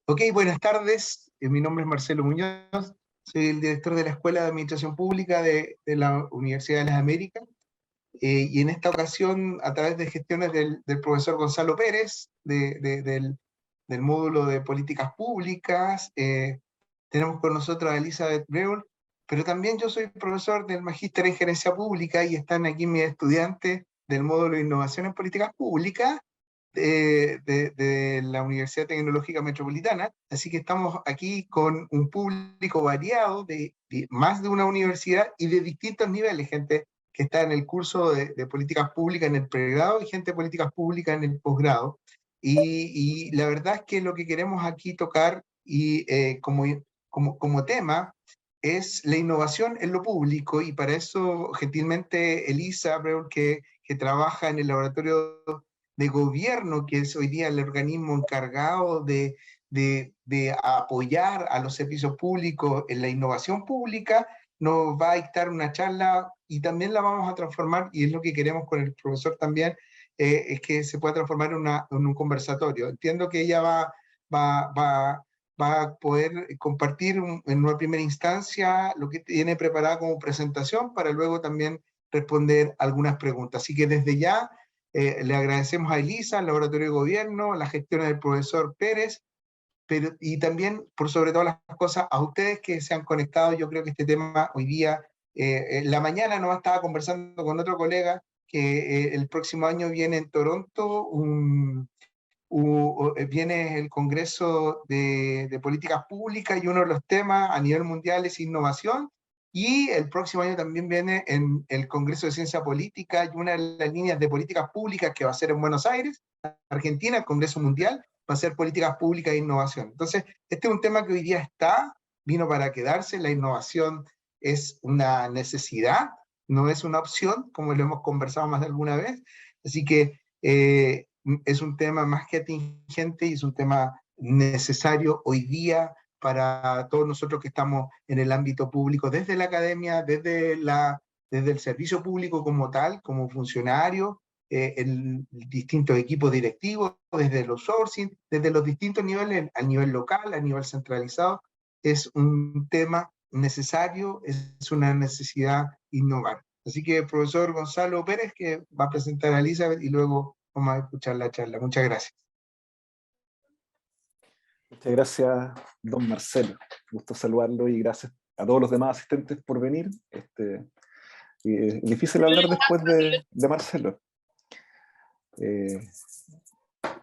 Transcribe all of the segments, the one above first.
Ok, buenas tardes. Mi nombre es Marcelo Muñoz. Soy el director de la Escuela de Administración Pública de la Universidad de las Américas. Y en esta ocasión, a través de gestiones del profesor Gonzalo Pérez, del módulo de Políticas Públicas, tenemos con nosotros a Elizabeth Breul, pero también yo soy profesor del Magíster en Gerencia Pública y están aquí mis estudiantes del módulo de Innovación en Políticas Públicas de la Universidad Tecnológica Metropolitana. Así que estamos aquí con un público variado de más de una universidad y de distintos niveles, gente que está en el curso de políticas públicas en el pregrado y gente de políticas públicas en el posgrado. Y la verdad es que lo que queremos aquí tocar como tema es la innovación en lo público, y para eso gentilmente Elisa Breul, que trabaja en el laboratorio de gobierno, que es hoy día el organismo encargado de apoyar a los servicios públicos en la innovación pública, nos va a dictar una charla y también la vamos a transformar, y es lo que queremos con el profesor también, es que se pueda transformar en un conversatorio. Entiendo que ella va, va, va a poder compartir en una primera instancia lo que tiene preparado como presentación para luego también responder algunas preguntas. Así que desde ya le agradecemos a Elisa, al Laboratorio de Gobierno, la gestión del profesor Pérez, y también, por sobre todas las cosas, a ustedes que se han conectado. Yo creo que este tema hoy día, en la mañana nomás estaba conversando con otro colega que el próximo año viene en Toronto viene el Congreso de Políticas Públicas, y uno de los temas a nivel mundial es innovación, y el próximo año también viene en el Congreso de Ciencia Política, y una de las líneas de políticas públicas que va a ser en Buenos Aires, Argentina, el Congreso Mundial, va a ser políticas públicas e innovación. Entonces, este es un tema que hoy día vino para quedarse. La innovación es una necesidad, no es una opción, como lo hemos conversado más de alguna vez. Así que es un tema más que atingente y es un tema necesario hoy día para todos nosotros que estamos en el ámbito público, desde la academia, desde el servicio público como tal, como funcionario, en distintos equipos directivos, desde los sourcing, desde los distintos niveles, a nivel local, a nivel centralizado. Es un tema necesario, es una necesidad innovar. Así que, profesor Gonzalo Pérez, que va a presentar a Elizabeth y luego vamos a escuchar la charla. Muchas gracias. Muchas gracias, don Marcelo. Gusto saludarlo y gracias a todos los demás asistentes por venir. Es difícil hablar después de Marcelo.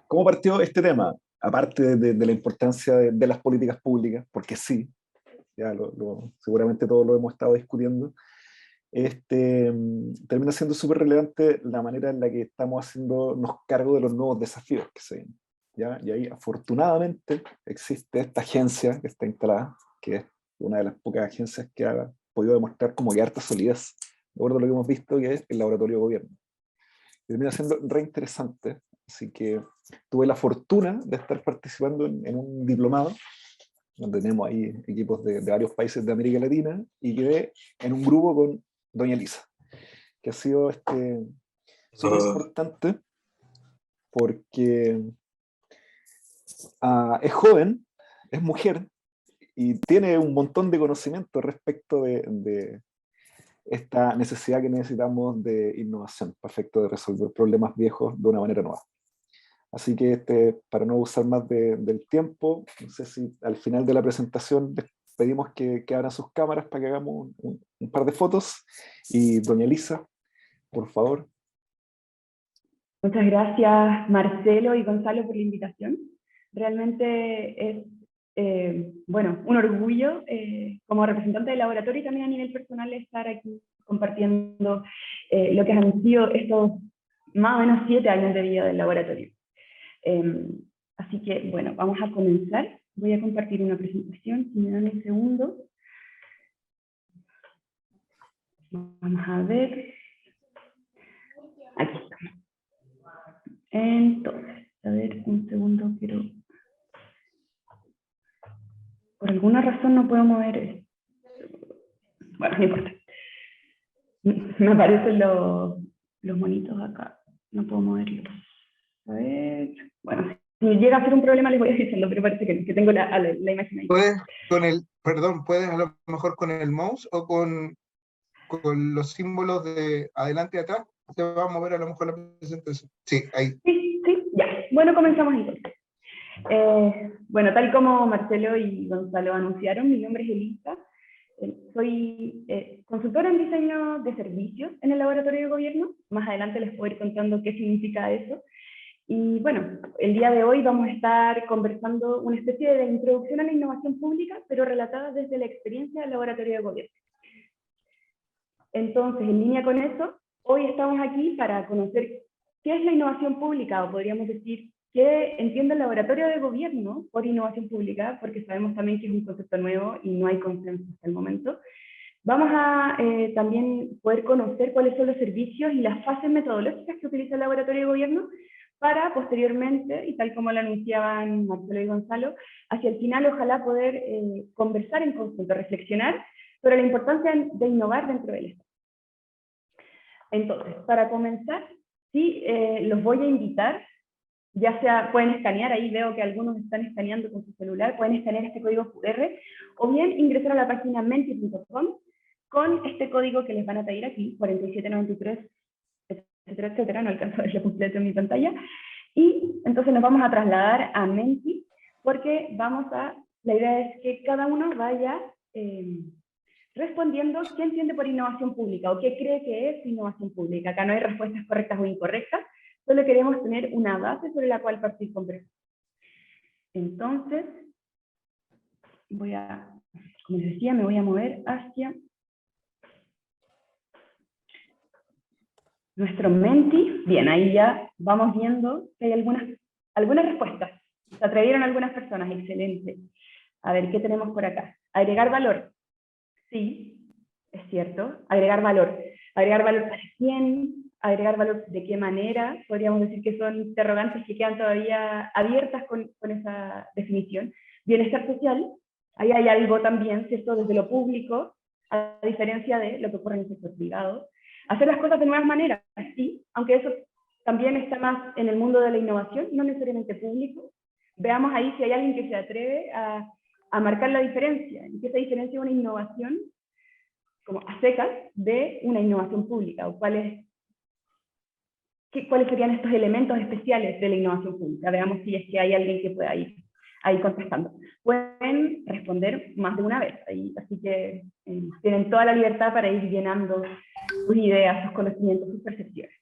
¿Cómo partió este tema? Aparte de la importancia de las políticas públicas, porque sí, ya seguramente todos lo hemos estado discutiendo, termina siendo súper relevante la manera en la que estamos haciéndonos cargo de los nuevos desafíos que se vienen. ¿Ya? Y ahí afortunadamente existe esta agencia que está instalada, que es una de las pocas agencias que ha podido demostrar como que harta solidez, de acuerdo a lo que hemos visto, que es el Laboratorio de Gobierno. Y termina siendo re interesante, así que tuve la fortuna de estar participando en un diplomado, donde tenemos ahí equipos de varios países de América Latina, y quedé en un grupo con doña Elisa, que ha sido súper importante porque es joven, es mujer, y tiene un montón de conocimiento respecto de esta necesidad que necesitamos de innovación para efecto de resolver problemas viejos de una manera nueva. Así que para no usar más del tiempo, no sé si al final de la presentación les pedimos que abran sus cámaras para que hagamos un par de fotos. Y doña Elisa, por favor. Muchas gracias, Marcelo y Gonzalo, por la invitación. Realmente es, bueno, un orgullo como representante del laboratorio y también a nivel personal estar aquí compartiendo lo que han sido estos más o menos 7 años de vida del laboratorio. Así que, bueno, vamos a comenzar. Voy a compartir una presentación, si me dan un segundo. Vamos a ver. Aquí estamos. Entonces, a ver, un segundo, quiero... Por alguna razón no puedo mover esto. Bueno, no importa. Me aparecen los monitos acá. No puedo moverlos. A ver... Bueno, Si llega a ser un problema les voy diciendo, pero parece que tengo la imagen ahí. ¿Puedes a lo mejor con el mouse o con los símbolos de adelante y atrás? Se va a mover a lo mejor la presentación. Sí, ahí. Sí, ya. Bueno, comenzamos entonces. Bueno, tal como Marcelo y Gonzalo anunciaron, mi nombre es Elisa. Soy consultora en diseño de servicios en el laboratorio de gobierno. Más adelante les puedo ir contando qué significa eso. Y bueno, el día de hoy vamos a estar conversando una especie de introducción a la innovación pública, pero relatada desde la experiencia del laboratorio de gobierno. Entonces, en línea con eso, hoy estamos aquí para conocer qué es la innovación pública, o podríamos decir, qué entiende el laboratorio de gobierno por innovación pública, porque sabemos también que es un concepto nuevo y no hay consenso hasta el momento. Vamos a también poder conocer cuáles son los servicios y las fases metodológicas que utiliza el laboratorio de gobierno para posteriormente, y tal como lo anunciaban Marcelo y Gonzalo, hacia el final ojalá poder conversar en conjunto, reflexionar sobre la importancia de innovar dentro del Estado. Entonces, para comenzar, sí, los voy a invitar, ya sea, pueden escanear, ahí veo que algunos están escaneando con su celular, pueden escanear este código QR, o bien ingresar a la página menti.com con este código que les van a pedir aquí, 4793, etcétera, etcétera, no alcanzo a verlo completo en mi pantalla, y entonces nos vamos a trasladar a Menti, porque la idea es que cada uno vaya respondiendo qué entiende por innovación pública, o qué cree que es innovación pública. Acá no hay respuestas correctas o incorrectas, solo queremos tener una base sobre la cual partir conversando. Entonces, como les decía, me voy a mover hacia nuestro Menti. Bien, ahí ya vamos viendo que hay algunas respuestas. Se atrevieron algunas personas, excelente. A ver, ¿qué tenemos por acá? Agregar valor. Sí, es cierto. Agregar valor. ¿Agregar valor para quién? ¿Agregar valor de qué manera? Podríamos decir que son interrogantes que quedan todavía abiertas con esa definición. Bienestar social. Ahí hay algo también, ¿cierto? Desde lo público, a diferencia de lo que ocurre en el sector privado. Hacer las cosas de nuevas maneras, sí, aunque eso también está más en el mundo de la innovación, no necesariamente público. Veamos ahí si hay alguien que se atreve a marcar la diferencia, en qué se diferencia una innovación como a secas de una innovación pública, o cuáles serían estos elementos especiales de la innovación pública. Veamos si es que hay alguien que pueda ir ahí contestando. Pueden responder más de una vez, así que tienen toda la libertad para ir llenando sus ideas, sus conocimientos, sus percepciones.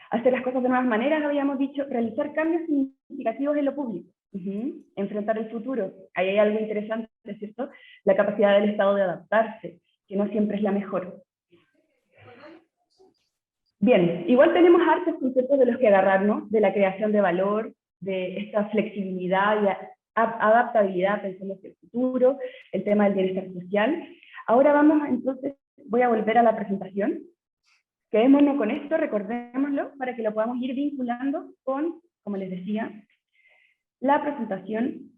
Hacer las cosas de nuevas maneras, habíamos dicho, realizar cambios significativos en lo público. Enfrentar el futuro, ahí hay algo interesante, ¿cierto? La capacidad del Estado de adaptarse, que no siempre es la mejor. Bien, igual tenemos hartos conceptos de los que agarrarnos, de la creación de valor, de esta flexibilidad y adaptabilidad pensando hacia el futuro, el tema del bienestar social. Ahora entonces, voy a volver a la presentación. Quedémonos con esto, recordémoslo, para que lo podamos ir vinculando con, como les decía, la presentación,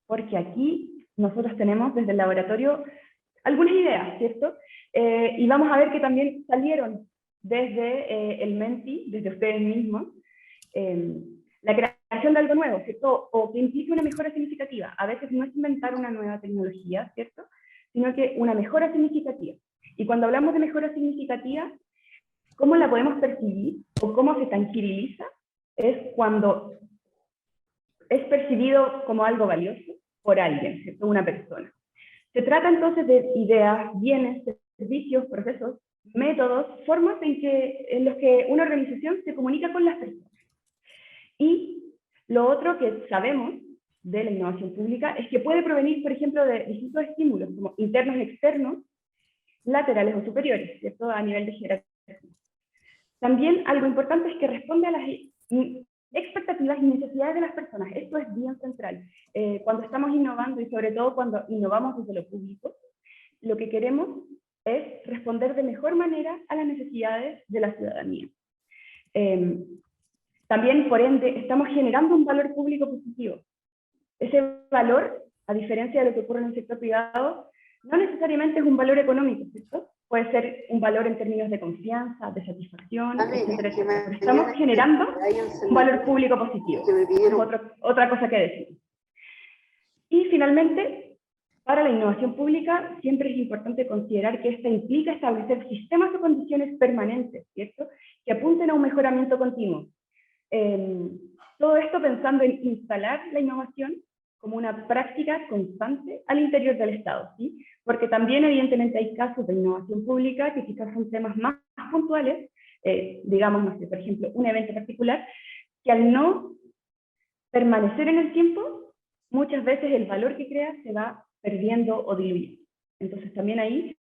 porque aquí nosotros tenemos desde el laboratorio algunas ideas, ¿cierto? Y vamos a ver que también salieron desde el Menti, desde ustedes mismos, la creación de algo nuevo, ¿cierto? O que implique una mejora significativa. A veces no es inventar una nueva tecnología, ¿cierto? Sino que una mejora significativa. Y cuando hablamos de mejora significativa, ¿cómo la podemos percibir o cómo se tangibiliza? Es cuando es percibido como algo valioso por alguien, ¿cierto? Una persona. Se trata entonces de ideas, bienes, servicios, procesos, métodos, formas en los que una organización se comunica con las personas. Y lo otro que sabemos de la innovación pública es que puede provenir, por ejemplo, de distintos estímulos, como internos y externos, laterales o superiores, ¿cierto? A nivel de jerarquía. También algo importante es que responde a las expectativas y necesidades de las personas. Esto es bien central. Cuando estamos innovando, y sobre todo cuando innovamos desde lo público, lo que queremos es responder de mejor manera a las necesidades de la ciudadanía. También, por ende, estamos generando un valor público positivo. Ese valor, a diferencia de lo que ocurre en el sector privado, no necesariamente es un valor económico, ¿cierto? puede ser un valor en términos de confianza, de satisfacción, etcétera, etcétera. Pero estamos generando un valor público positivo. Es otra cosa que decir. Y finalmente, para la innovación pública siempre es importante considerar que esta implica establecer sistemas o condiciones permanentes, ¿cierto?, que apunten a un mejoramiento continuo. Todo esto pensando en instalar la innovación como una práctica constante al interior del Estado, ¿sí? Porque también evidentemente hay casos de innovación pública que quizás son temas más puntuales, digamos, no sé, por ejemplo, un evento particular, que al no permanecer en el tiempo, muchas veces el valor que crea se va perdiendo o diluyendo. Entonces también ahí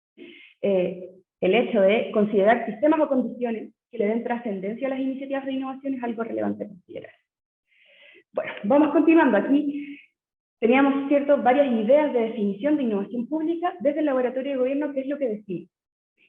el hecho de considerar sistemas o condiciones que le den trascendencia a las iniciativas de innovación es algo relevante a considerar. Bueno, vamos continuando. Aquí teníamos, ¿cierto?, varias ideas de definición de innovación pública desde el laboratorio de gobierno. ¿Qué es lo que decimos?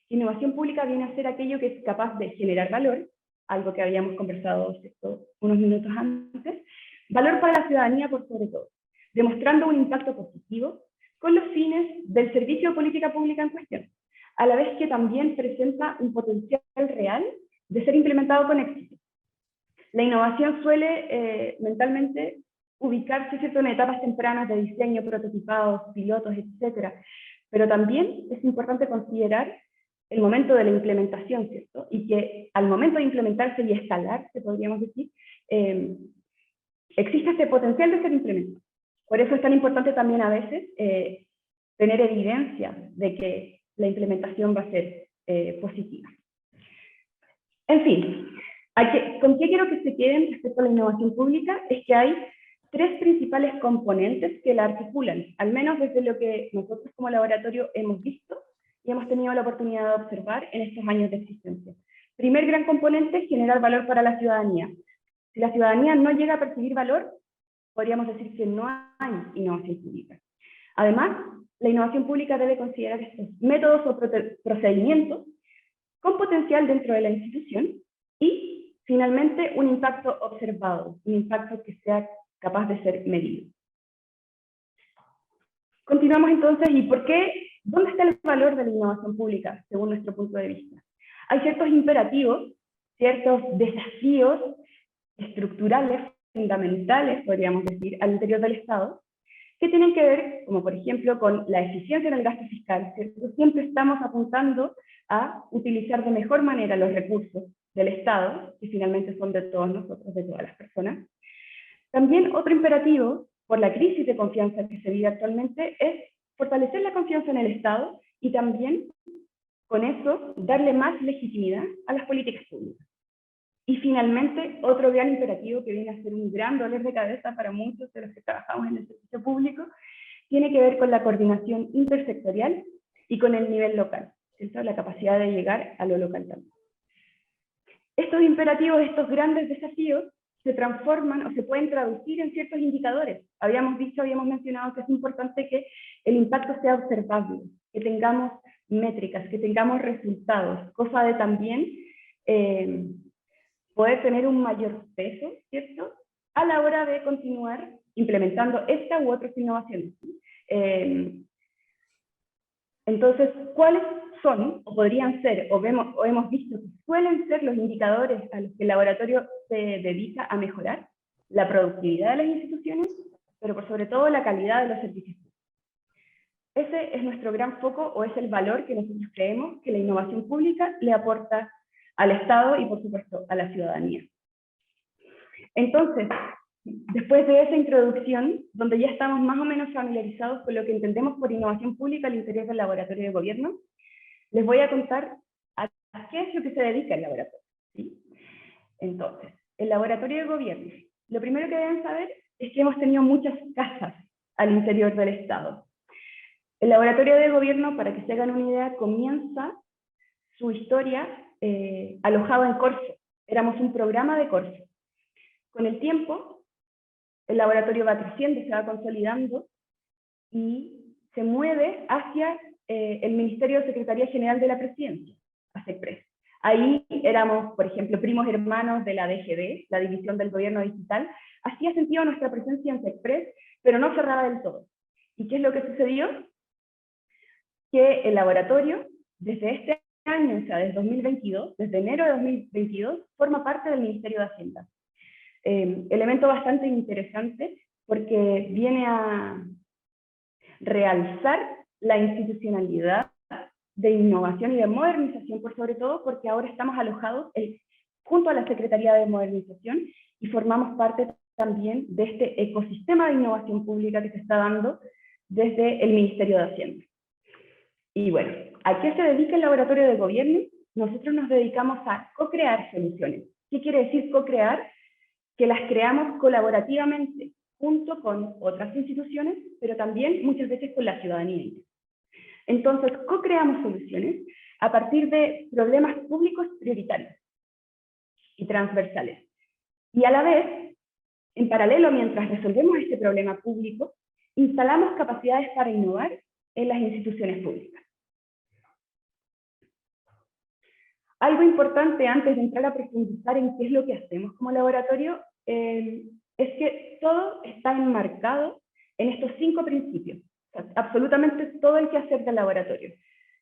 Innovación pública viene a ser aquello que es capaz de generar valor, algo que habíamos conversado, ¿cierto?, unos minutos antes, valor para la ciudadanía por sobre todo, demostrando un impacto positivo con los fines del servicio de política pública en cuestión, a la vez que también presenta un potencial real de ser implementado con éxito. La innovación suele mentalmente ubicarse, ¿cierto?, en etapas tempranas de diseño, prototipados, pilotos, etcétera, pero también es importante considerar el momento de la implementación, ¿cierto?, y que al momento de implementarse y escalarse, podríamos decir, existe este potencial de ser implementado. Por eso es tan importante también a veces tener evidencia de que la implementación va a ser positiva. En fin, ¿con qué quiero que se queden respecto a la innovación pública? Es que hay tres principales componentes que la articulan, al menos desde lo que nosotros como laboratorio hemos visto y hemos tenido la oportunidad de observar en estos años de existencia. Primer gran componente, generar valor para la ciudadanía. Si la ciudadanía no llega a percibir valor, podríamos decir que no hay innovación pública. Además, la innovación pública debe considerar estos métodos o procedimientos con potencial dentro de la institución y, finalmente, un impacto observado, un impacto que sea capaz de ser medido. Continuamos entonces, ¿y por qué? ¿Dónde está el valor de la innovación pública, según nuestro punto de vista? Hay ciertos imperativos, ciertos desafíos estructurales, fundamentales, podríamos decir, al interior del Estado, que tienen que ver, como por ejemplo, con la eficiencia en el gasto fiscal, ¿cierto? Siempre estamos apuntando a utilizar de mejor manera los recursos del Estado, que finalmente son de todos nosotros, de todas las personas. También otro imperativo, por la crisis de confianza que se vive actualmente, es fortalecer la confianza en el Estado y también, con eso, darle más legitimidad a las políticas públicas. Y finalmente, otro gran imperativo que viene a ser un gran dolor de cabeza para muchos de los que trabajamos en el servicio público, tiene que ver con la coordinación intersectorial y con el nivel local, ¿cierto? La capacidad de llegar a lo local también. Estos imperativos, estos grandes desafíos, se transforman o se pueden traducir en ciertos indicadores. Habíamos mencionado que es importante que el impacto sea observable, que tengamos métricas, que tengamos resultados, cosa de también poder tener un mayor peso, ¿cierto?, a la hora de continuar implementando esta u otras innovaciones. Entonces, ¿cuáles son, o podrían ser, o hemos visto que suelen ser los indicadores a los que el laboratorio se dedica a mejorar? La productividad de las instituciones, pero por sobre todo la calidad de los servicios. Ese es nuestro gran foco, o es el valor que nosotros creemos que la innovación pública le aporta al Estado y, por supuesto, a la ciudadanía. Entonces, después de esa introducción, donde ya estamos más o menos familiarizados con lo que entendemos por innovación pública al interior del laboratorio de gobierno, les voy a contar a qué es lo que se dedica el laboratorio, ¿sí? Entonces, el laboratorio de gobierno, lo primero que deben saber es que hemos tenido muchas casas al interior del Estado. El laboratorio de gobierno, para que se hagan una idea, comienza su historia alojado en Corfo. Éramos un programa de Corfo. Con el tiempo, el laboratorio va creciendo, se va consolidando y se mueve hacia el Ministerio de Secretaría General de la Presidencia, a SECPRES. Ahí éramos, por ejemplo, primos hermanos de la DGD, la División del Gobierno Digital. Hacía sentido nuestra presencia en SECPRES, pero no cerraba del todo. ¿Y qué es lo que sucedió? Que el laboratorio desde este año, o sea, desde 2022, desde enero de 2022, forma parte del Ministerio de Hacienda. Elemento bastante interesante porque viene a realzar la institucionalidad de innovación y de modernización, por sobre todo porque ahora estamos alojados junto a la Secretaría de Modernización y formamos parte también de este ecosistema de innovación pública que se está dando desde el Ministerio de Hacienda. Y bueno, ¿a qué se dedica el laboratorio de gobierno? Nosotros nos dedicamos a co-crear soluciones. ¿Qué quiere decir co-crear? Que las creamos colaborativamente junto con otras instituciones, pero también muchas veces con la ciudadanía. Entonces, co-creamos soluciones a partir de problemas públicos prioritarios y transversales. Y a la vez, en paralelo, mientras resolvemos este problema público, instalamos capacidades para innovar en las instituciones públicas. Algo importante antes de entrar a profundizar en qué es lo que hacemos como laboratorio, es que todo está enmarcado en estos 5 principios. O sea, absolutamente todo el quehacer del laboratorio.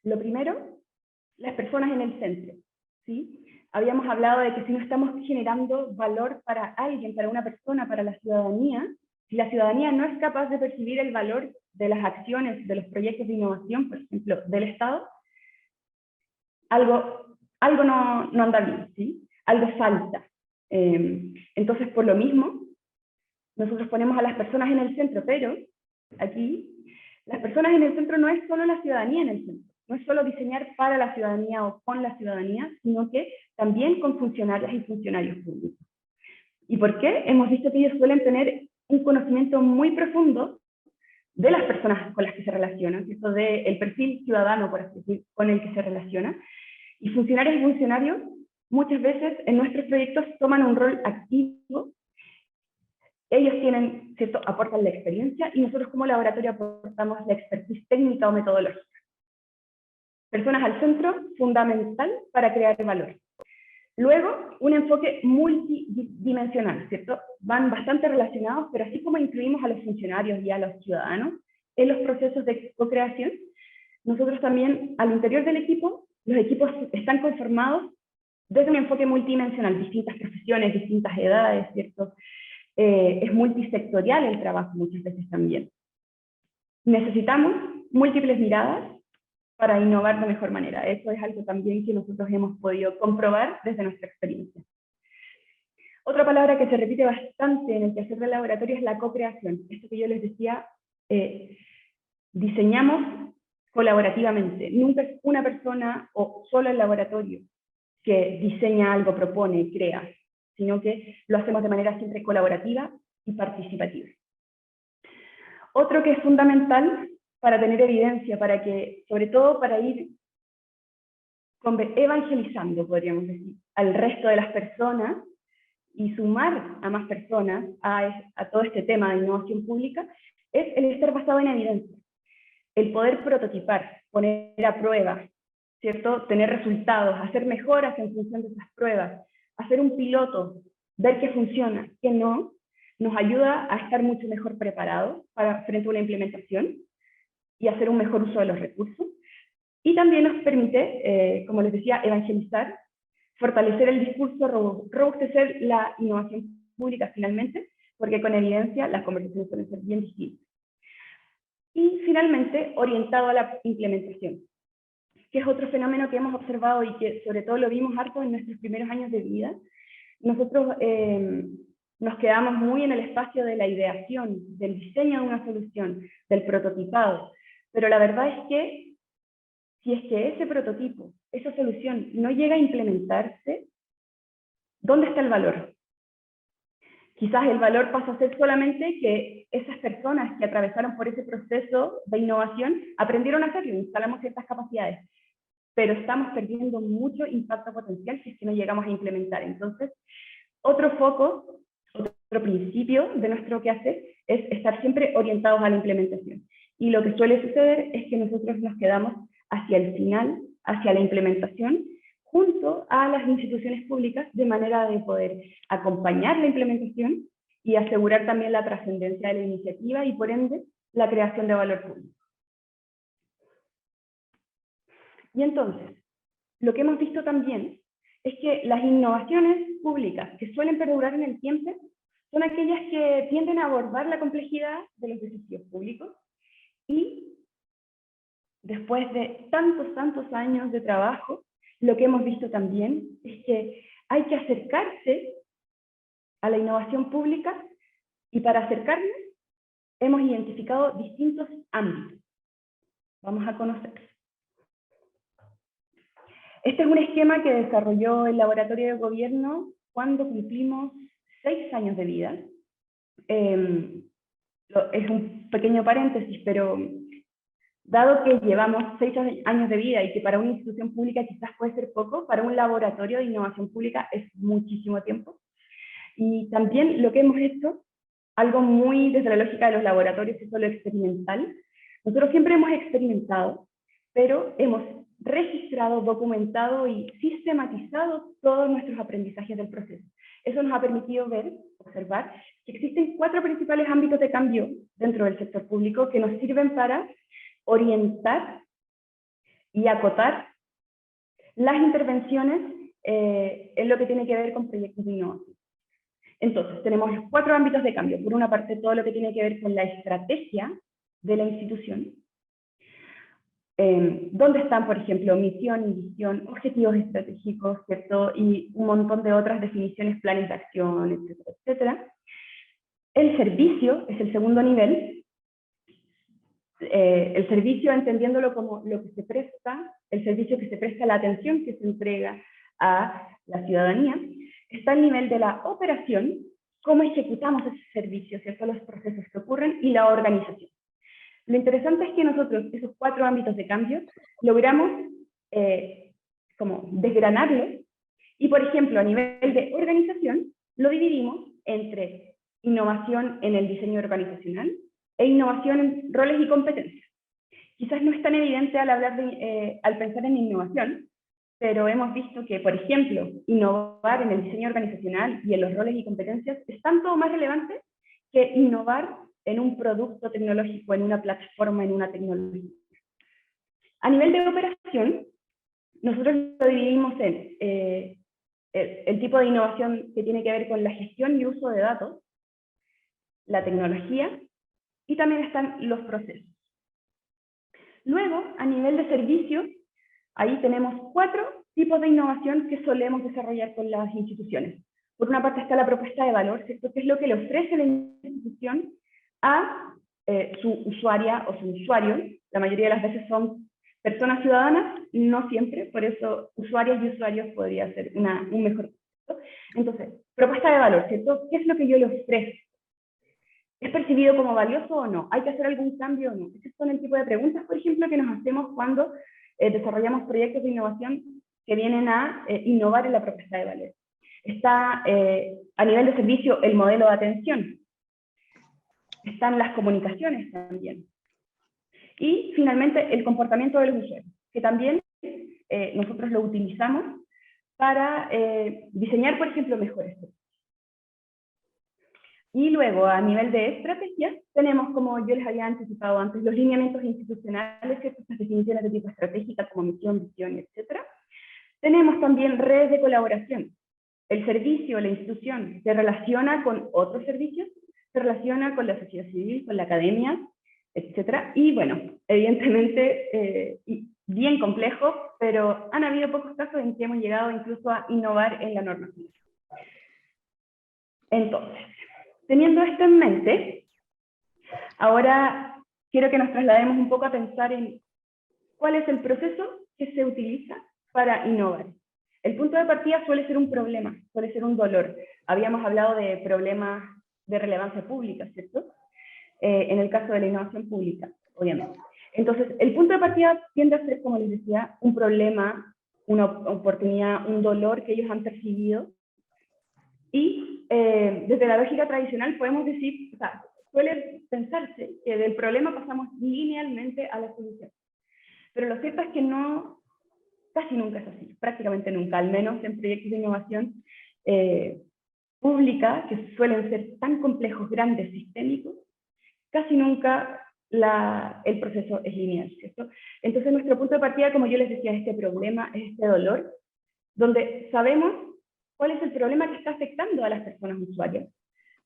Lo primero, las personas en el centro, ¿sí? Habíamos hablado de que si no estamos generando valor para alguien, para una persona, para la ciudadanía, si la ciudadanía no es capaz de percibir el valor de las acciones, de los proyectos de innovación, por ejemplo, del Estado, algo no anda bien, ¿sí? Algo falta. Entonces, por lo mismo, nosotros ponemos a las personas en el centro, pero aquí, las personas en el centro no es solo la ciudadanía en el centro, no es solo diseñar para la ciudadanía o con la ciudadanía, sino que también con funcionarias y funcionarios públicos. ¿Y por qué? Hemos visto que ellos suelen tener un conocimiento muy profundo de las personas con las que se relacionan, ¿cierto? Del perfil ciudadano, por así decir, con el que se relaciona. Y funcionarios y funcionarios muchas veces en nuestros proyectos toman un rol activo. Ellos tienen, ¿cierto?, aportan la experiencia y nosotros como laboratorio aportamos la expertise técnica o metodológica. Personas al centro, fundamental para crear valor. Luego, un enfoque multidimensional, ¿cierto? Van bastante relacionados, pero así como incluimos a los funcionarios y a los ciudadanos en los procesos de co-creación, nosotros también al interior del equipo, los equipos están conformados desde un enfoque multidimensional, distintas profesiones, distintas edades, ¿cierto? Es multisectorial el trabajo muchas veces también. Necesitamos múltiples miradas para innovar de mejor manera. Eso es algo también que nosotros hemos podido comprobar desde nuestra experiencia. Otra palabra que se repite bastante en el quehacer del laboratorio es la co-creación. Esto que yo les decía, diseñamos colaborativamente. Nunca es una persona o solo el laboratorio que diseña algo, propone, crea, sino que lo hacemos de manera siempre colaborativa y participativa. Otro que es fundamental para tener evidencia, para que, sobre todo para ir evangelizando, podríamos decir, al resto de las personas y sumar a más personas a todo este tema de innovación pública, es el estar basado en evidencia. El poder prototipar, poner a prueba, ¿cierto? Tener resultados, hacer mejoras en función de esas pruebas, hacer un piloto, ver qué funciona, qué no, nos ayuda a estar mucho mejor preparados frente a una implementación y hacer un mejor uso de los recursos. Y también nos permite, como les decía, evangelizar, fortalecer el discurso, robustecer la innovación pública finalmente, porque con evidencia las conversaciones suelen ser bien distintas. Y finalmente, orientado a la implementación, que es otro fenómeno que hemos observado y que sobre todo lo vimos harto en nuestros primeros años de vida. Nosotros nos quedamos muy en el espacio de la ideación, del diseño de una solución, del prototipado, pero la verdad es que si es que ese prototipo, esa solución no llega a implementarse, ¿dónde está el valor? Quizás el valor pasa a ser solamente que esas personas que atravesaron por ese proceso de innovación aprendieron a hacerlo, instalamos ciertas capacidades, pero estamos perdiendo mucho impacto potencial si es que no llegamos a implementar. Entonces, otro foco, otro principio de nuestro quehacer es estar siempre orientados a la implementación. Y lo que suele suceder es que nosotros nos quedamos hacia el final, hacia la implementación, junto a las instituciones públicas, de manera de poder acompañar la implementación y asegurar también la trascendencia de la iniciativa y, por ende, la creación de valor público. Y entonces, lo que hemos visto también es que las innovaciones públicas que suelen perdurar en el tiempo son aquellas que tienden a abordar la complejidad de los desafíos públicos y después de tantos años de trabajo, lo que hemos visto también es que hay que acercarse a la innovación pública y para acercarnos hemos identificado distintos ámbitos. Vamos a conocer. Este es un esquema que desarrolló el Laboratorio de Gobierno cuando cumplimos 6 años de vida. Es un pequeño paréntesis, pero dado que llevamos 6 años de vida y que para una institución pública quizás puede ser poco, para un laboratorio de innovación pública es muchísimo tiempo. Y también lo que hemos hecho, algo muy desde la lógica de los laboratorios, es lo experimental. Nosotros siempre hemos experimentado, pero hemos registrado, documentado y sistematizado todos nuestros aprendizajes del proceso. Eso nos ha permitido ver, observar, que existen 4 principales ámbitos de cambio dentro del sector público que nos sirven para orientar y acotar las intervenciones en lo que tiene que ver con proyectos de innovación. Entonces, tenemos los 4 ámbitos de cambio. Por una parte, todo lo que tiene que ver con la estrategia de la institución, donde están, por ejemplo, misión y visión, objetivos estratégicos, ¿cierto? Y un montón de otras definiciones, planes de acción, etcétera, etcétera. El servicio es el segundo nivel. El servicio, entendiéndolo como lo que se presta, el servicio que se presta, la atención que se entrega a la ciudadanía, está al nivel de la operación, cómo ejecutamos ese servicio, ¿cierto? Los procesos que ocurren, y la organización. Lo interesante es que nosotros, esos 4 ámbitos de cambio, logramos como desgranarlos, y por ejemplo, a nivel de organización, lo dividimos entre innovación en el diseño organizacional e innovación en roles y competencias. Quizás no es tan evidente al pensar en innovación, pero hemos visto que, por ejemplo, innovar en el diseño organizacional y en los roles y competencias es tanto más relevante que innovar en un producto tecnológico, en una plataforma, en una tecnología. A nivel de operación, nosotros lo dividimos en el tipo de innovación que tiene que ver con la gestión y uso de datos, la tecnología, y también están los procesos. Luego, a nivel de servicio, ahí tenemos 4 tipos de innovación que solemos desarrollar con las instituciones. Por una parte está la propuesta de valor, ¿cierto? Que es lo que le ofrece la institución a su usuaria o su usuario. La mayoría de las veces son personas ciudadanas, no siempre, por eso usuarios y usuarios podría ser un mejor concepto. Entonces, propuesta de valor, ¿cierto? ¿Qué es lo que yo le ofrezco? ¿Es percibido como valioso o no? ¿Hay que hacer algún cambio o no? Esos son el tipo de preguntas, por ejemplo, que nos hacemos cuando desarrollamos proyectos de innovación que vienen a innovar en la propuesta de valor. Está a nivel de servicio el modelo de atención. Están las comunicaciones también. Y finalmente el comportamiento de los usuarios, que también nosotros lo utilizamos para diseñar, por ejemplo, mejores servicios. Y luego, a nivel de estrategias, tenemos, como yo les había anticipado antes, los lineamientos institucionales, estas definiciones de tipo estratégica como misión, visión, etc. Tenemos también redes de colaboración. El servicio, la institución, se relaciona con otros servicios, se relaciona con la sociedad civil, con la academia, etc. Y bueno, evidentemente, bien complejo, pero han habido pocos casos en que hemos llegado incluso a innovar en la normativa. Entonces, teniendo esto en mente, ahora quiero que nos traslademos un poco a pensar en cuál es el proceso que se utiliza para innovar. El punto de partida suele ser un problema, suele ser un dolor. Habíamos hablado de problemas de relevancia pública, ¿cierto? En el caso de la innovación pública, obviamente. Entonces, el punto de partida tiende a ser, como les decía, un problema, una oportunidad, un dolor que ellos han percibido. Y desde la lógica tradicional podemos decir, o sea, suele pensarse que del problema pasamos linealmente a la solución. Pero lo cierto es que no, casi nunca es así, prácticamente nunca, al menos en proyectos de innovación pública, que suelen ser tan complejos, grandes, sistémicos, casi nunca el proceso es lineal, ¿cierto? Entonces nuestro punto de partida, como yo les decía, es este problema, es este dolor, donde sabemos cuál es el problema que está afectando a las personas usuarias.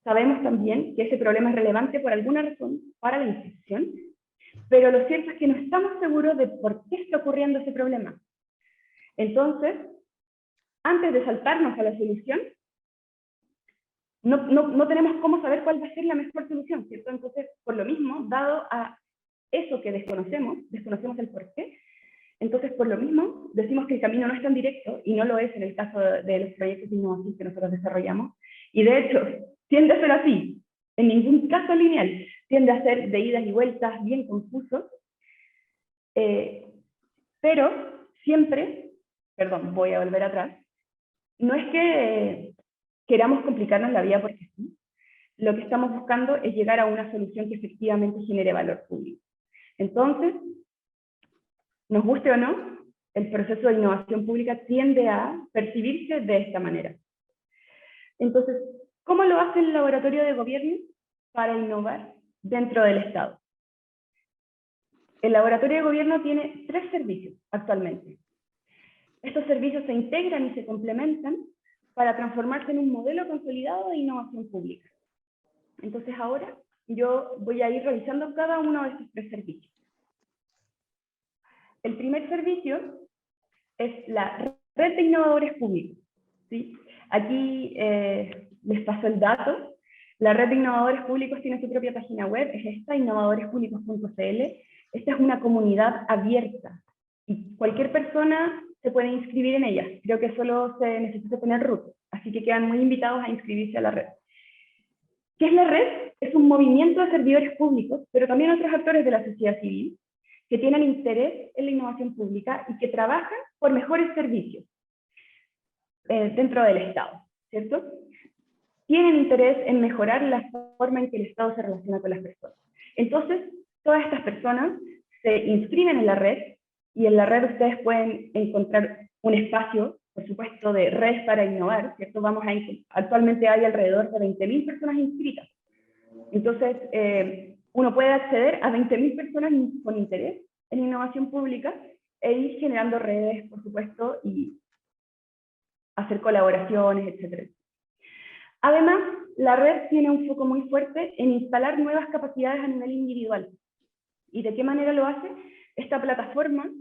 Sabemos también que ese problema es relevante por alguna razón para la institución, pero lo cierto es que no estamos seguros de por qué está ocurriendo ese problema. Entonces, antes de saltarnos a la solución, no tenemos cómo saber cuál va a ser la mejor solución, ¿cierto? Entonces, por lo mismo, dado a eso que desconocemos el por qué, entonces, por lo mismo, decimos que el camino no es tan directo, y no lo es en el caso de los proyectos de innovación que nosotros desarrollamos, y de hecho, tiende a ser así, en ningún caso lineal, tiende a ser de idas y vueltas, bien confuso, pero siempre, perdón, voy a volver atrás, no es que queramos complicarnos la vida porque sí, lo que estamos buscando es llegar a una solución que efectivamente genere valor público. Entonces, nos guste o no, el proceso de innovación pública tiende a percibirse de esta manera. Entonces, ¿cómo lo hace el laboratorio de gobierno para innovar dentro del Estado? El laboratorio de gobierno tiene 3 servicios actualmente. Estos servicios se integran y se complementan para transformarse en un modelo consolidado de innovación pública. Entonces ahora yo voy a ir revisando cada uno de estos 3 servicios. El primer servicio es la red de innovadores públicos, ¿sí? Aquí les paso el dato. La red de innovadores públicos tiene su propia página web, es esta, innovadorespublicos.cl. Esta es una comunidad abierta y cualquier persona se puede inscribir en ella. Creo que solo se necesita tener root, así que quedan muy invitados a inscribirse a la red. ¿Qué es la red? Es un movimiento de servidores públicos, pero también otros actores de la sociedad civil, que tienen interés en la innovación pública y que trabajan por mejores servicios dentro del Estado, ¿cierto? Tienen interés en mejorar la forma en que el Estado se relaciona con las personas. Entonces, todas estas personas se inscriben en la red, y en la red ustedes pueden encontrar un espacio, por supuesto, de redes para innovar, ¿cierto? Actualmente hay alrededor de 20.000 personas inscritas. Entonces, uno puede acceder a 20.000 personas con interés en innovación pública e ir generando redes, por supuesto, y hacer colaboraciones, etc. Además, la red tiene un foco muy fuerte en instalar nuevas capacidades a nivel individual. ¿Y de qué manera lo hace? Esta plataforma,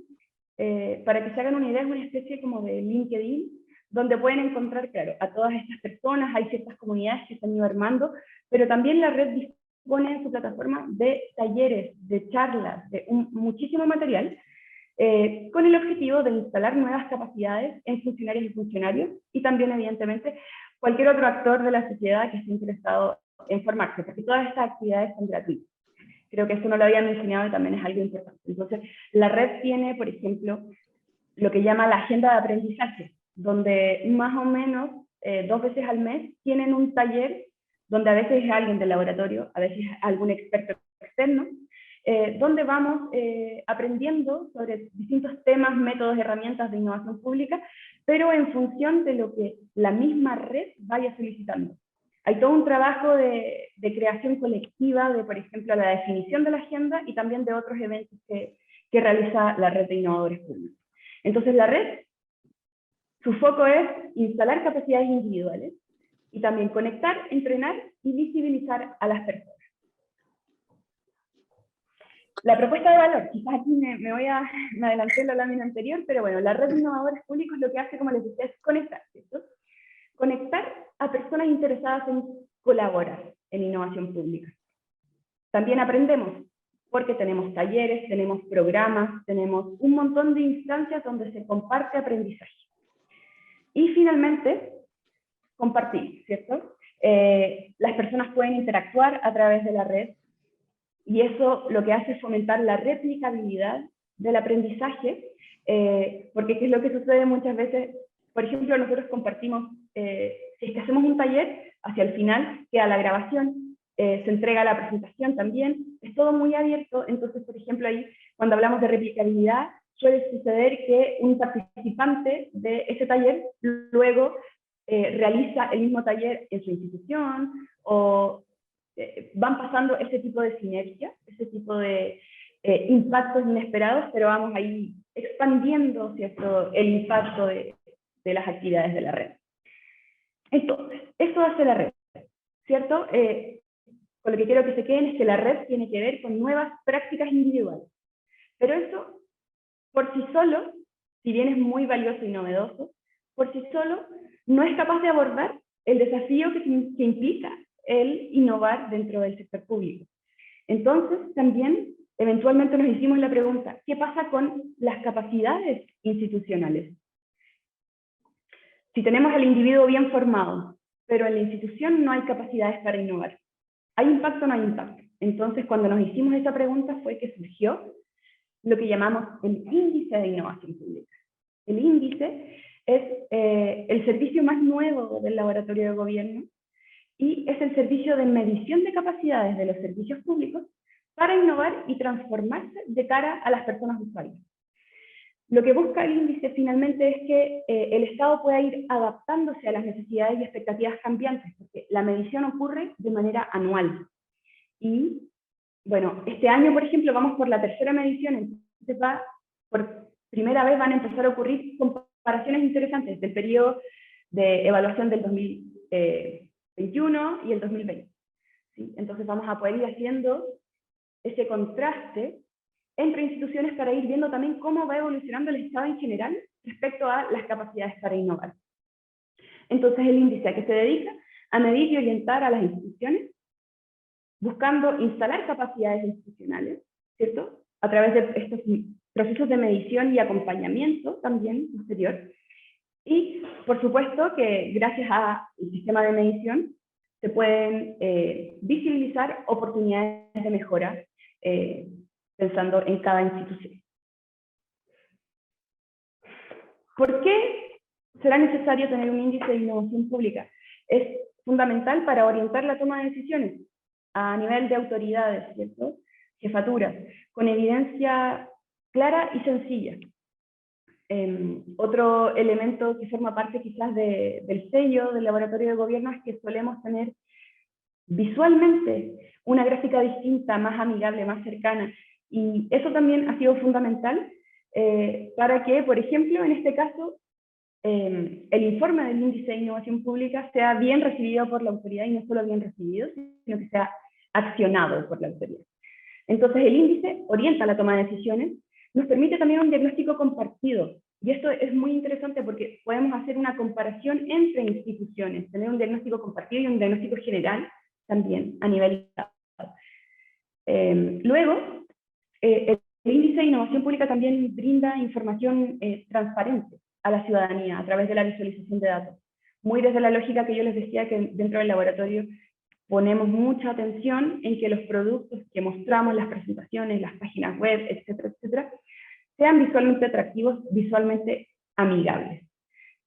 para que se hagan una idea, es una especie como de LinkedIn, donde pueden encontrar, claro, a todas estas personas. Hay ciertas comunidades que se han ido armando, pero también la red dispone en su plataforma de talleres, de charlas, de muchísimo material, con el objetivo de instalar nuevas capacidades en funcionarios y funcionarios, y también, evidentemente, cualquier otro actor de la sociedad que esté interesado en formarse, porque todas estas actividades son gratuitas. Creo que eso no lo había mencionado y también es algo importante. Entonces, la red tiene, por ejemplo, lo que llama la agenda de aprendizaje, donde más o menos 2 veces al mes tienen un taller, donde a veces es alguien del laboratorio, a veces algún experto externo, donde vamos aprendiendo sobre distintos temas, métodos, herramientas de innovación pública, pero en función de lo que la misma red vaya solicitando. Hay todo un trabajo de creación colectiva, de, por ejemplo, la definición de la agenda y también de otros eventos que realiza la red de innovadores públicos. Entonces, la red, su foco es instalar capacidades individuales y también conectar, entrenar y visibilizar a las personas. La propuesta de valor, quizás aquí me adelanté en la lámina anterior, pero bueno, la red de innovadores públicos lo que hace, como les decía, es conectar, ¿cierto? Conectar a personas interesadas en colaborar en innovación pública. También aprendemos, porque tenemos talleres, tenemos programas, tenemos un montón de instancias donde se comparte aprendizaje. Y finalmente, compartir, ¿cierto? Las personas pueden interactuar a través de la red, y eso lo que hace es fomentar la replicabilidad del aprendizaje, porque ¿qué es lo que sucede muchas veces? Por ejemplo, nosotros compartimos, si es que hacemos un taller, hacia el final queda la grabación, se entrega la presentación también, es todo muy abierto. Entonces, por ejemplo, ahí cuando hablamos de replicabilidad, suele suceder que un participante de ese taller luego realiza el mismo taller en su institución, o van pasando ese tipo de sinergias, ese tipo de impactos inesperados, pero vamos ahí expandiendo, ¿cierto?, el impacto de las actividades de la red. Entonces, esto hace la red, ¿cierto? Con lo que quiero que se queden es que la red tiene que ver con nuevas prácticas individuales. Pero eso, por sí solo, si bien es muy valioso y novedoso, por sí solo no es capaz de abordar el desafío que implica el innovar dentro del sector público. Entonces, también, eventualmente nos hicimos la pregunta, ¿qué pasa con las capacidades institucionales? Si tenemos al individuo bien formado, pero en la institución no hay capacidades para innovar, ¿hay impacto o no hay impacto? Entonces, cuando nos hicimos esa pregunta fue que surgió lo que llamamos el índice de innovación pública. El índice es el servicio más nuevo del laboratorio de gobierno y es el servicio de medición de capacidades de los servicios públicos para innovar y transformarse de cara a las personas usuarias. Lo que busca el índice finalmente es que el Estado pueda ir adaptándose a las necesidades y expectativas cambiantes, porque la medición ocurre de manera anual. Y, bueno, este año, por ejemplo, vamos por la tercera medición, entonces por primera vez van a empezar a ocurrir comparaciones interesantes del periodo de evaluación del 2021 y el 2020. ¿Sí? Entonces vamos a poder ir haciendo ese contraste entre instituciones para ir viendo también cómo va evolucionando el Estado en general respecto a las capacidades para innovar. Entonces el índice a que se dedica a medir y orientar a las instituciones, buscando instalar capacidades institucionales, ¿cierto?, a través de estos procesos de medición y acompañamiento también posterior. Y, por supuesto, que gracias al sistema de medición se pueden visibilizar oportunidades de mejora pensando en cada institución. ¿Por qué será necesario tener un índice de innovación pública? Es fundamental para orientar la toma de decisiones a nivel de autoridades, ¿cierto?, jefaturas, con evidencia clara y sencilla. Otro elemento que forma parte quizás del sello del laboratorio de gobierno es que solemos tener visualmente una gráfica distinta, más amigable, más cercana, y eso también ha sido fundamental para que, por ejemplo, en este caso, el informe del índice de innovación pública sea bien recibido por la autoridad, y no solo bien recibido, sino que sea accionado por la autoridad. Entonces el índice orienta la toma de decisiones, nos permite también un diagnóstico compartido, y esto es muy interesante porque podemos hacer una comparación entre instituciones, tener un diagnóstico compartido y un diagnóstico general también a nivel luego, el índice de innovación pública también brinda información transparente a la ciudadanía a través de la visualización de datos. Muy desde la lógica que yo les decía, que dentro del laboratorio ponemos mucha atención en que los productos que mostramos, las presentaciones, las páginas web, etcétera, etcétera, sean visualmente atractivos, visualmente amigables.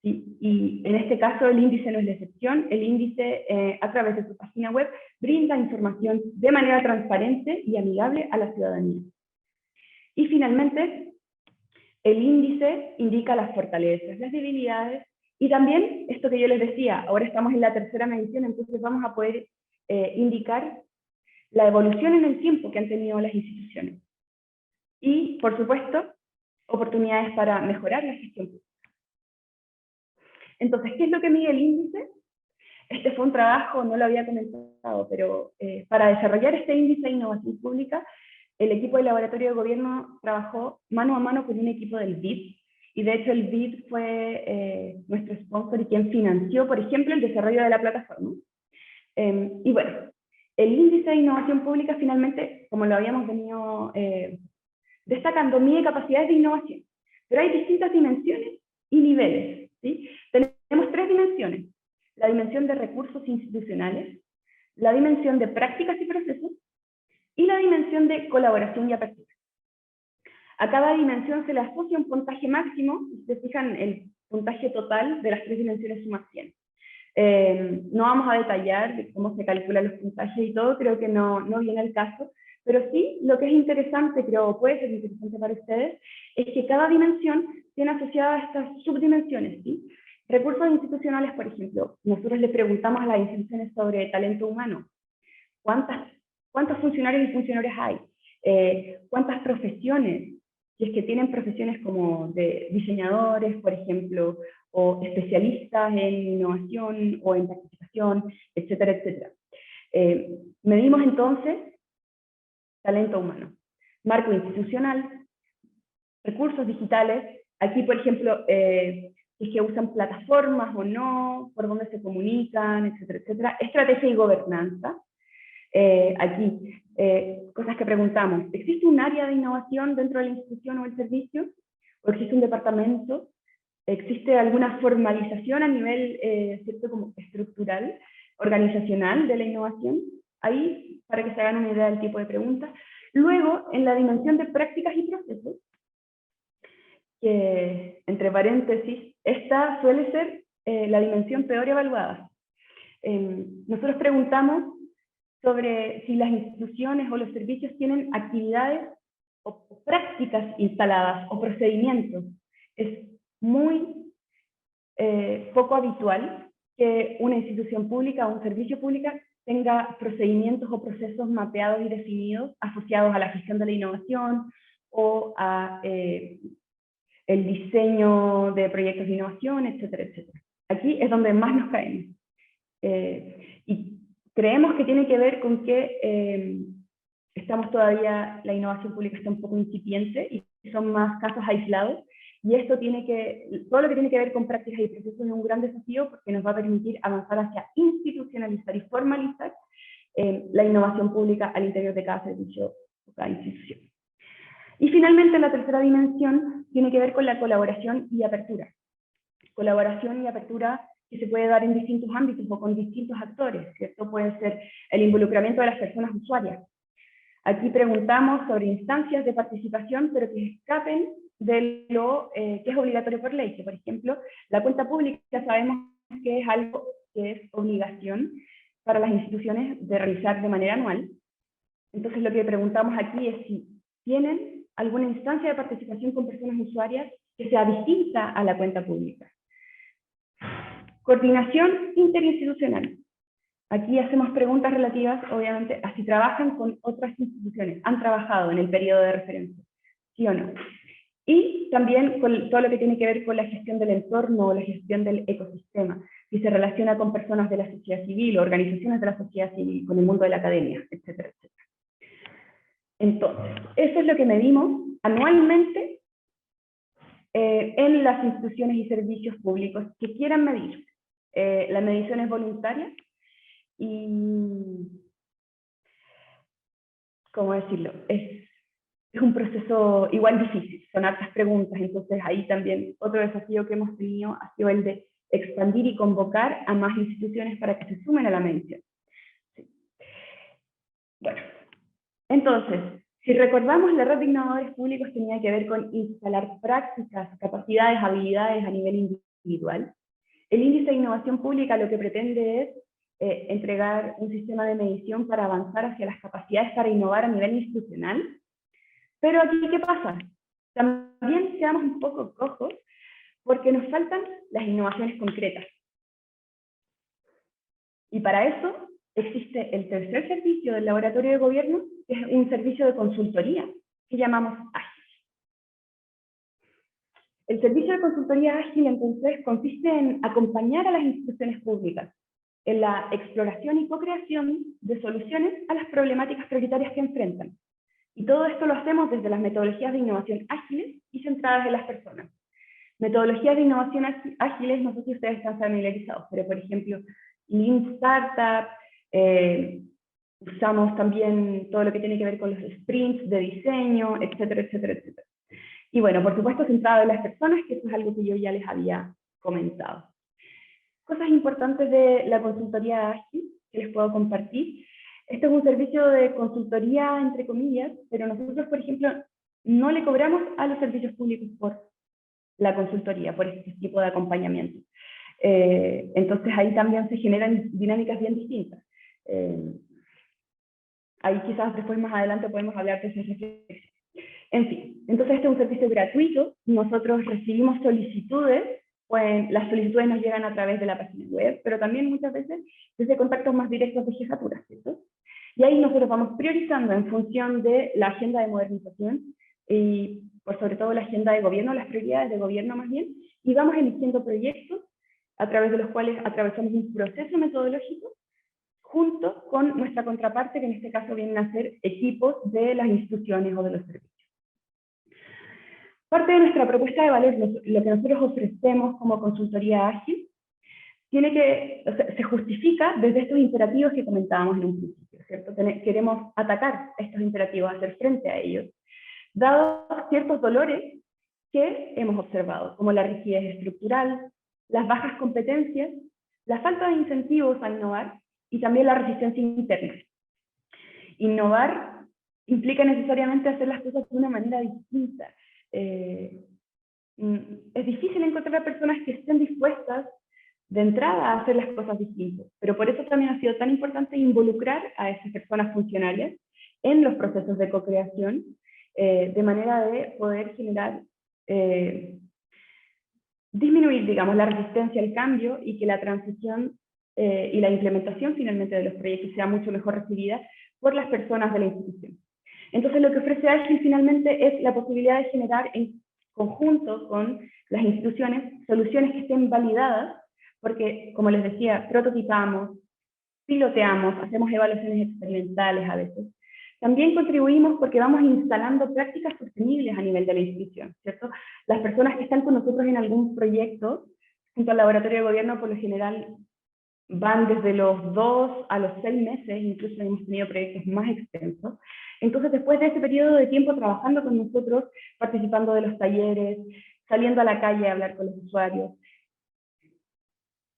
¿Sí? Y en este caso el índice no es la excepción. El índice, a través de su página web, brinda información de manera transparente y amigable a la ciudadanía. Y finalmente, el índice indica las fortalezas, las debilidades, y también esto que yo les decía, ahora estamos en la tercera medición, entonces vamos a poder indicar la evolución en el tiempo que han tenido las instituciones. Y, por supuesto, oportunidades para mejorar la gestión pública. Entonces, ¿qué es lo que mide el índice? Este fue un trabajo, no lo había comentado, pero para desarrollar este índice de innovación pública, el equipo del laboratorio de gobierno trabajó mano a mano con un equipo del BID, y de hecho el BID fue nuestro sponsor y quien financió, por ejemplo, el desarrollo de la plataforma. Y bueno, el índice de innovación pública finalmente, como lo habíamos venido destacando, mide capacidades de innovación, pero hay distintas dimensiones y niveles, ¿sí? Tenemos tres dimensiones: la dimensión de recursos institucionales, la dimensión de prácticas y procesos, y la dimensión de colaboración y apertura. A cada dimensión se le asocia un puntaje máximo, si se fijan, el puntaje total de las tres dimensiones suma 100. No vamos a detallar cómo se calculan los puntajes y todo, creo que no viene al caso, pero sí, lo que es interesante, creo, puede ser interesante para ustedes, es que cada dimensión tiene asociadas estas subdimensiones, ¿sí? Recursos institucionales, por ejemplo, nosotros le preguntamos a las instituciones sobre talento humano. ¿Cuántos funcionarios y funcionarias hay? ¿Cuántas profesiones? Si es que tienen profesiones como de diseñadores, por ejemplo, o especialistas en innovación o en participación, etcétera, etcétera. Medimos entonces talento humano, marco institucional, recursos digitales. Aquí, por ejemplo, si es que usan plataformas o no, por dónde se comunican, etcétera, etcétera. Estrategia y gobernanza. Aquí, cosas que preguntamos. ¿Existe un área de innovación dentro de la institución o el servicio? ¿O existe un departamento? ¿Existe alguna formalización a nivel cierto, como estructural, organizacional de la innovación? Ahí, para que se hagan una idea del tipo de preguntas. Luego, en la dimensión de prácticas y procesos, que, entre paréntesis, esta suele ser la dimensión peor evaluada. Nosotros preguntamos sobre si las instituciones o los servicios tienen actividades o prácticas instaladas o procedimientos. Es muy poco habitual que una institución pública o un servicio público tenga procedimientos o procesos mapeados y definidos asociados a la gestión de la innovación o a el diseño de proyectos de innovación, etcétera, etcétera. Aquí es donde más nos caemos. Y creemos que tiene que ver con que estamos todavía, la innovación pública está un poco incipiente y son más casos aislados, y esto todo lo que tiene que ver con prácticas y procesos es un gran desafío porque nos va a permitir avanzar hacia institucionalizar y formalizar la innovación pública al interior de cada servicio o cada institución. Y finalmente, la tercera dimensión tiene que ver con la colaboración y apertura. Colaboración y apertura que se puede dar en distintos ámbitos o con distintos actores, ¿cierto? Puede ser el involucramiento de las personas usuarias. Aquí preguntamos sobre instancias de participación, pero que escapen de lo que es obligatorio por ley, que por ejemplo, la cuenta pública sabemos que es algo que es obligación para las instituciones de realizar de manera anual. Entonces lo que preguntamos aquí es si tienen alguna instancia de participación con personas usuarias que sea distinta a la cuenta pública. Coordinación interinstitucional. Aquí hacemos preguntas relativas, obviamente, a si trabajan con otras instituciones, han trabajado en el periodo de referencia, ¿sí o no? Y también con todo lo que tiene que ver con la gestión del entorno o la gestión del ecosistema, si se relaciona con personas de la sociedad civil, organizaciones de la sociedad civil, con el mundo de la academia, etcétera, etcétera. Entonces, eso es lo que medimos anualmente en las instituciones y servicios públicos que quieran medir. La medición es voluntaria y, ¿cómo decirlo? Es un proceso igual difícil, son hartas preguntas, entonces ahí también otro desafío que hemos tenido ha sido el de expandir y convocar a más instituciones para que se sumen a la medición. Sí. Bueno, entonces, si recordamos, la red de innovadores públicos tenía que ver con instalar prácticas, capacidades, habilidades a nivel individual. El índice de innovación pública lo que pretende es entregar un sistema de medición para avanzar hacia las capacidades para innovar a nivel institucional. Pero aquí, ¿qué pasa? También quedamos un poco cojos porque nos faltan las innovaciones concretas. Y para eso existe el tercer servicio del laboratorio de gobierno, que es un servicio de consultoría que llamamos Ágil. El servicio de consultoría ágil, entonces, consiste en acompañar a las instituciones públicas en la exploración y co-creación de soluciones a las problemáticas prioritarias que enfrentan. Y todo esto lo hacemos desde las metodologías de innovación ágiles y centradas en las personas. Metodologías de innovación ágiles, no sé si ustedes están familiarizados, pero por ejemplo, Lean Startup, usamos también todo lo que tiene que ver con los sprints de diseño, etcétera, etcétera, etcétera. Y bueno, por supuesto, centrado en las personas, que eso es algo que yo ya les había comentado. Cosas importantes de la consultoría ágil que les puedo compartir. Este es un servicio de consultoría, entre comillas, pero nosotros, por ejemplo, no le cobramos a los servicios públicos por la consultoría, por este tipo de acompañamiento. Entonces ahí también se generan dinámicas bien distintas. Ahí quizás después más adelante podemos hablar de esas reflexiones. En fin, entonces este es un servicio gratuito, nosotros recibimos solicitudes, pues las solicitudes nos llegan a través de la página web, pero también muchas veces desde contactos más directos de jefatura, ¿cierto? Y ahí nosotros vamos priorizando en función de la agenda de modernización y por sobre todo la agenda de gobierno, las prioridades de gobierno más bien, y vamos eligiendo proyectos a través de los cuales atravesamos un proceso metodológico junto con nuestra contraparte, que en este caso vienen a ser equipos de las instituciones o de los servicios. Parte de nuestra propuesta de valor, lo que nosotros ofrecemos como consultoría ágil, se justifica desde estos imperativos que comentábamos en un principio, ¿cierto? Queremos atacar estos imperativos, hacer frente a ellos, dados ciertos dolores que hemos observado, como la rigidez estructural, las bajas competencias, la falta de incentivos a innovar y también la resistencia interna. Innovar implica necesariamente hacer las cosas de una manera distinta. Es difícil encontrar personas que estén dispuestas de entrada a hacer las cosas distintas, pero por eso también ha sido tan importante involucrar a esas personas funcionarias en los procesos de co-creación, de manera de poder generar, disminuir, digamos, la resistencia al cambio y que la transición y la implementación finalmente de los proyectos sea mucho mejor recibida por las personas de la institución. Entonces lo que ofrece Ágil finalmente es la posibilidad de generar en conjunto con las instituciones soluciones que estén validadas, porque como les decía, prototipamos, piloteamos, hacemos evaluaciones experimentales a veces. También contribuimos porque vamos instalando prácticas sostenibles a nivel de la institución, ¿cierto? Las personas que están con nosotros en algún proyecto, junto al laboratorio de gobierno, por lo general van desde los 2 a los 6 meses, incluso hemos tenido proyectos más extensos. Entonces, después de ese periodo de tiempo trabajando con nosotros, participando de los talleres, saliendo a la calle a hablar con los usuarios,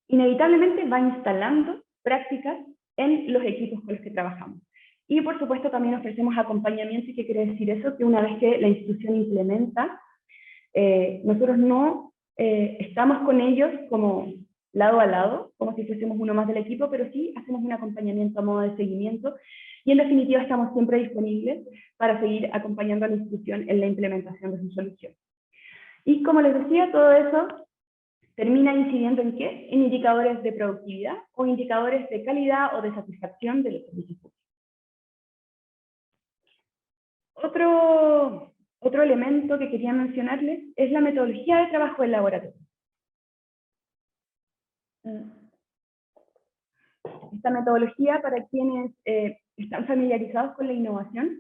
inevitablemente va instalando prácticas en los equipos con los que trabajamos. Y por supuesto también ofrecemos acompañamiento. ¿Y qué quiere decir eso? Que una vez que la institución implementa, nosotros no estamos con ellos como lado a lado, como si fuésemos uno más del equipo, pero sí hacemos un acompañamiento a modo de seguimiento, y en definitiva estamos siempre disponibles para seguir acompañando a la institución en la implementación de su solución. Y como les decía, todo eso termina incidiendo ¿en qué? En indicadores de productividad o indicadores de calidad o de satisfacción de los servicios públicos. Otro elemento que quería mencionarles es la metodología de trabajo del laboratorio. Esta metodología, para quienes están familiarizados con la innovación,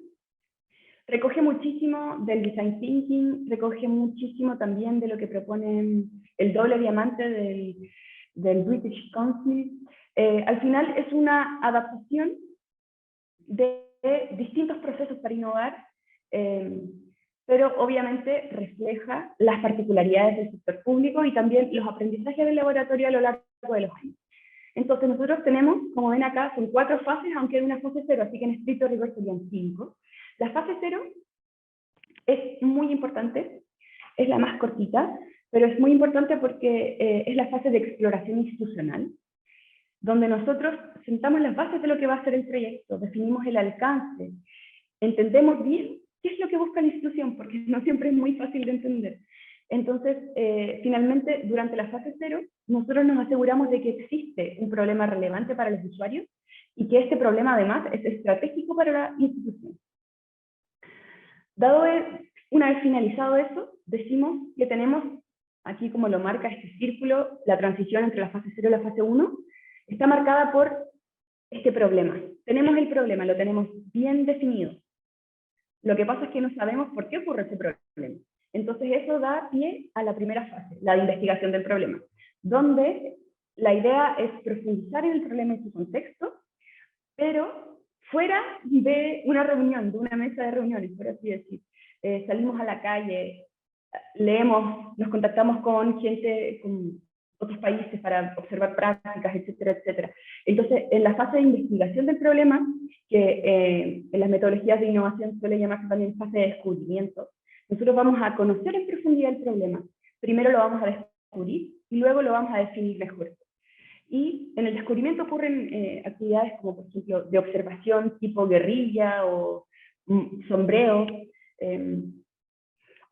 recoge muchísimo del design thinking, recoge muchísimo también de lo que propone el doble diamante del British Council. Al final es una adaptación de distintos procesos para innovar, pero obviamente refleja las particularidades del sector público y también los aprendizajes del laboratorio a lo largo de los años. Entonces nosotros tenemos, como ven acá, son 4 fases, aunque hay una fase 0, así que en estricto rigor serían 5. La fase 0 es muy importante, es la más cortita, pero es muy importante porque es la fase de exploración institucional, donde nosotros sentamos las bases de lo que va a ser el proyecto, definimos el alcance, entendemos bien qué es lo que busca la institución, porque no siempre es muy fácil de entender. Entonces, finalmente, durante la fase 0, nosotros nos aseguramos de que existe un problema relevante para los usuarios y que este problema además es estratégico para la institución. Una vez finalizado eso, decimos que tenemos, aquí como lo marca este círculo, la transición entre la fase 0 y la fase 1, está marcada por este problema. Tenemos el problema, lo tenemos bien definido. Lo que pasa es que no sabemos por qué ocurre ese problema. Entonces eso da pie a la primera fase, la de investigación del problema, donde la idea es profundizar en el problema y su contexto, pero fuera de una reunión, de una mesa de reuniones, por así decir. Salimos a la calle, leemos, nos contactamos con gente, con otros países para observar prácticas, etcétera, etcétera. Entonces, en la fase de investigación del problema, que en las metodologías de innovación suele llamarse también fase de descubrimiento, nosotros vamos a conocer en profundidad el problema. Primero lo vamos a descubrir y luego lo vamos a definir mejor. Y en el descubrimiento ocurren actividades como, por ejemplo, de observación tipo guerrilla o sombreo.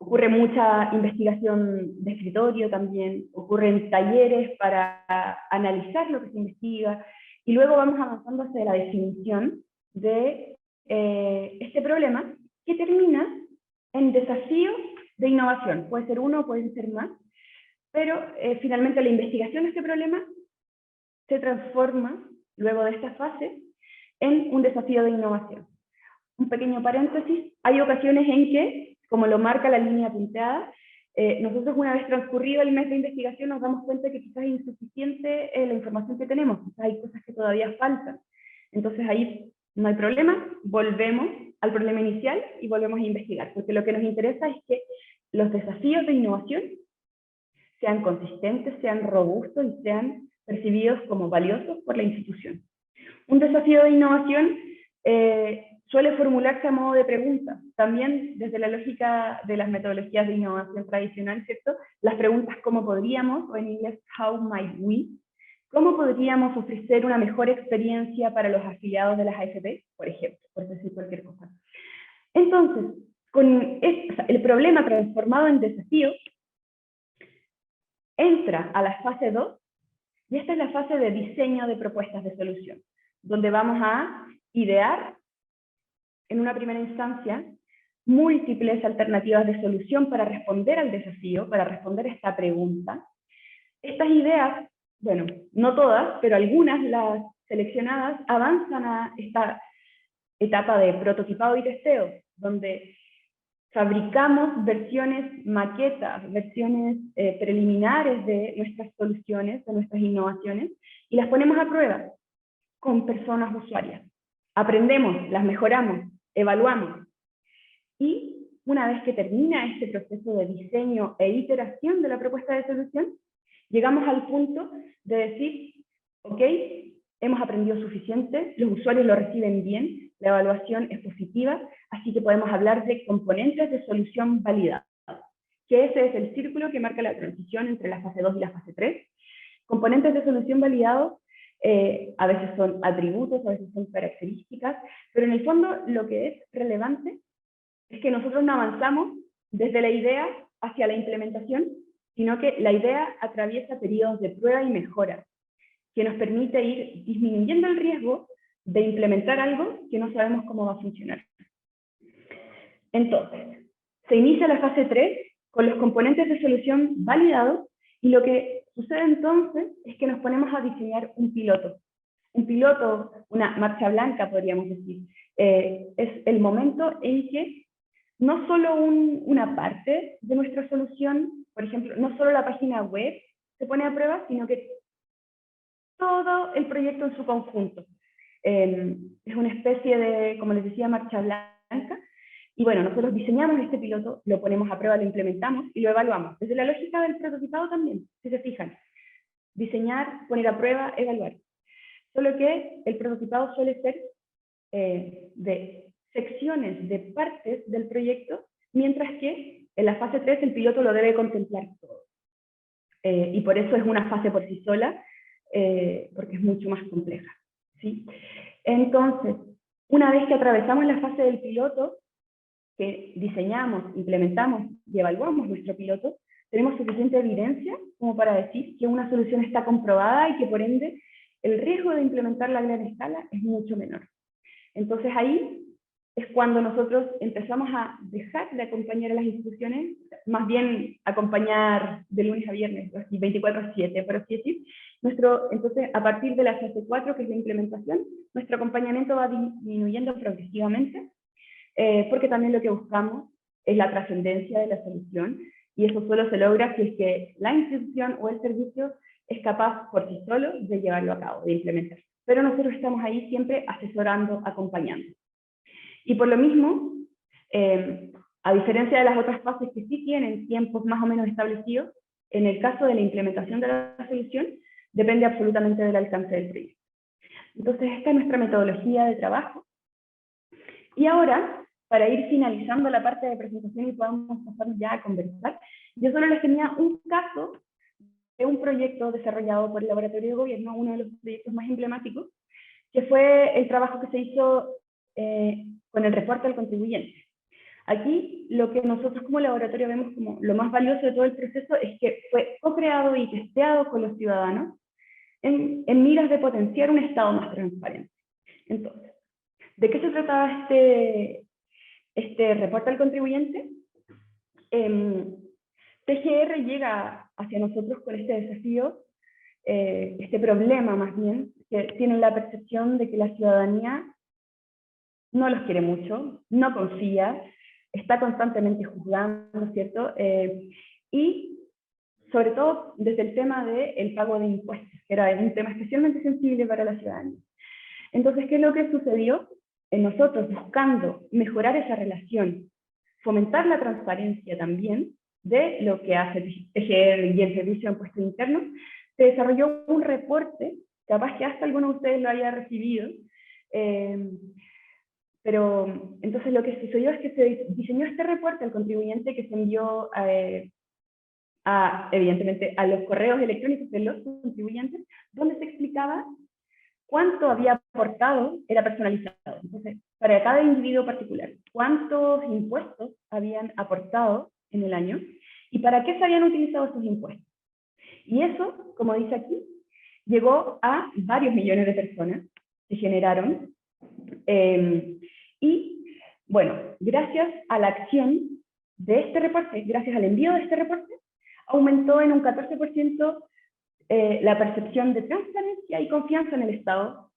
Ocurre mucha investigación de escritorio también, ocurren talleres para analizar lo que se investiga, y luego vamos avanzando hacia la definición de este problema que termina en desafíos de innovación. Puede ser uno, pueden ser más, pero finalmente la investigación de este problema se transforma, luego de esta fase, en un desafío de innovación. Un pequeño paréntesis, hay ocasiones en que, como lo marca la línea punteada, nosotros una vez transcurrido el mes de investigación nos damos cuenta que quizás es insuficiente la información que tenemos, quizás hay cosas que todavía faltan. Entonces ahí no hay problema, volvemos al problema inicial y volvemos a investigar, porque lo que nos interesa es que los desafíos de innovación sean consistentes, sean robustos y sean percibidos como valiosos por la institución. Un desafío de innovación suele formularse a modo de pregunta. También desde la lógica de las metodologías de innovación tradicional, ¿cierto? Las preguntas ¿cómo podríamos? O en inglés, how might we? ¿Cómo podríamos ofrecer una mejor experiencia para los afiliados de las AFP, por ejemplo, por decir cualquier cosa? Entonces, con el problema transformado en desafío, entra a la fase 2, y esta es la fase de diseño de propuestas de solución, donde vamos a idear, en una primera instancia, múltiples alternativas de solución para responder al desafío, para responder a esta pregunta. Estas ideas, bueno, no todas, pero algunas, las seleccionadas, avanzan a esta etapa de prototipado y testeo, donde fabricamos versiones maquetas, versiones preliminares de nuestras soluciones, de nuestras innovaciones, y las ponemos a prueba con personas usuarias. Aprendemos, las mejoramos, evaluamos. Y una vez que termina este proceso de diseño e iteración de la propuesta de solución, llegamos al punto de decir, ok, hemos aprendido suficiente, los usuarios lo reciben bien, la evaluación es positiva, así que podemos hablar de componentes de solución validados, que ese es el círculo que marca la transición entre la fase 2 y la fase 3. Componentes de solución validados a veces son atributos, a veces son características, pero en el fondo lo que es relevante es que nosotros no avanzamos desde la idea hacia la implementación, sino que la idea atraviesa periodos de prueba y mejora, que nos permite ir disminuyendo el riesgo de implementar algo que no sabemos cómo va a funcionar. Entonces, se inicia la fase 3 con los componentes de solución validados, y lo que sucede entonces es que nos ponemos a diseñar un piloto. Un piloto, una marcha blanca podríamos decir, es el momento en que no solo una parte de nuestra solución, por ejemplo, no solo la página web se pone a prueba, sino que todo el proyecto en su conjunto. Es una especie de, como les decía, marcha blanca. Y bueno, nosotros diseñamos este piloto, lo ponemos a prueba, lo implementamos y lo evaluamos. Desde la lógica del prototipado también, si se fijan. Diseñar, poner a prueba, evaluar. Solo que el prototipado suele ser de secciones, de partes del proyecto, mientras que en la fase 3 el piloto lo debe contemplar todo. Y por eso es una fase por sí sola, porque es mucho más compleja, ¿sí? Entonces, una vez que atravesamos la fase del piloto, que diseñamos, implementamos y evaluamos nuestro piloto, tenemos suficiente evidencia como para decir que una solución está comprobada y que por ende el riesgo de implementarla a gran escala es mucho menor. Entonces ahí es cuando nosotros empezamos a dejar de acompañar a las instituciones, más bien acompañar de lunes a viernes, 24/7, por así decir. Entonces, a partir de la fase 4, que es la implementación, nuestro acompañamiento va disminuyendo progresivamente, porque también lo que buscamos es la trascendencia de la solución, y eso solo se logra si es que la institución o el servicio es capaz por sí solo de llevarlo a cabo, de implementar. Pero nosotros estamos ahí siempre asesorando, acompañando. Y por lo mismo, a diferencia de las otras fases que sí tienen tiempos más o menos establecidos, en el caso de la implementación de la solución, depende absolutamente del alcance del proyecto. Entonces, esta es nuestra metodología de trabajo. Y ahora, para ir finalizando la parte de presentación y podamos pasar ya a conversar, yo solo les tenía un caso de un proyecto desarrollado por el Laboratorio de Gobierno, uno de los proyectos más emblemáticos, que fue el trabajo que se hizo con el reporte al contribuyente. Aquí lo que nosotros como laboratorio vemos como lo más valioso de todo el proceso es que fue co-creado y testeado con los ciudadanos en miras de potenciar un Estado más transparente. Entonces, ¿De qué se trataba este reporte al contribuyente? TGR llega hacia nosotros con este desafío, este problema más bien, que tienen la percepción de que la ciudadanía no los quiere mucho, no confía, está constantemente juzgando, ¿cierto? Y sobre todo desde el tema del pago de impuestos, que era un tema especialmente sensible para la ciudadanía. Entonces, ¿qué es lo que sucedió? Nosotros, buscando mejorar esa relación, fomentar la transparencia también de lo que hace TGR y el Servicio de Impuestos Internos, se desarrolló un reporte, capaz que hasta alguno de ustedes lo haya recibido, pero entonces lo que sucedió es que se diseñó este reporte al contribuyente que se envió evidentemente a los correos electrónicos de los contribuyentes, donde se explicaba cuánto había aportado, era personalizado. Entonces, para cada individuo particular, cuántos impuestos habían aportado en el año y para qué se habían utilizado esos impuestos. Y eso, como dice aquí, llegó a varios millones de personas, se generaron. Y bueno, gracias a la acción de este reporte, gracias al envío de este reporte, aumentó en un 14% la percepción de transparencia y confianza en el Estado.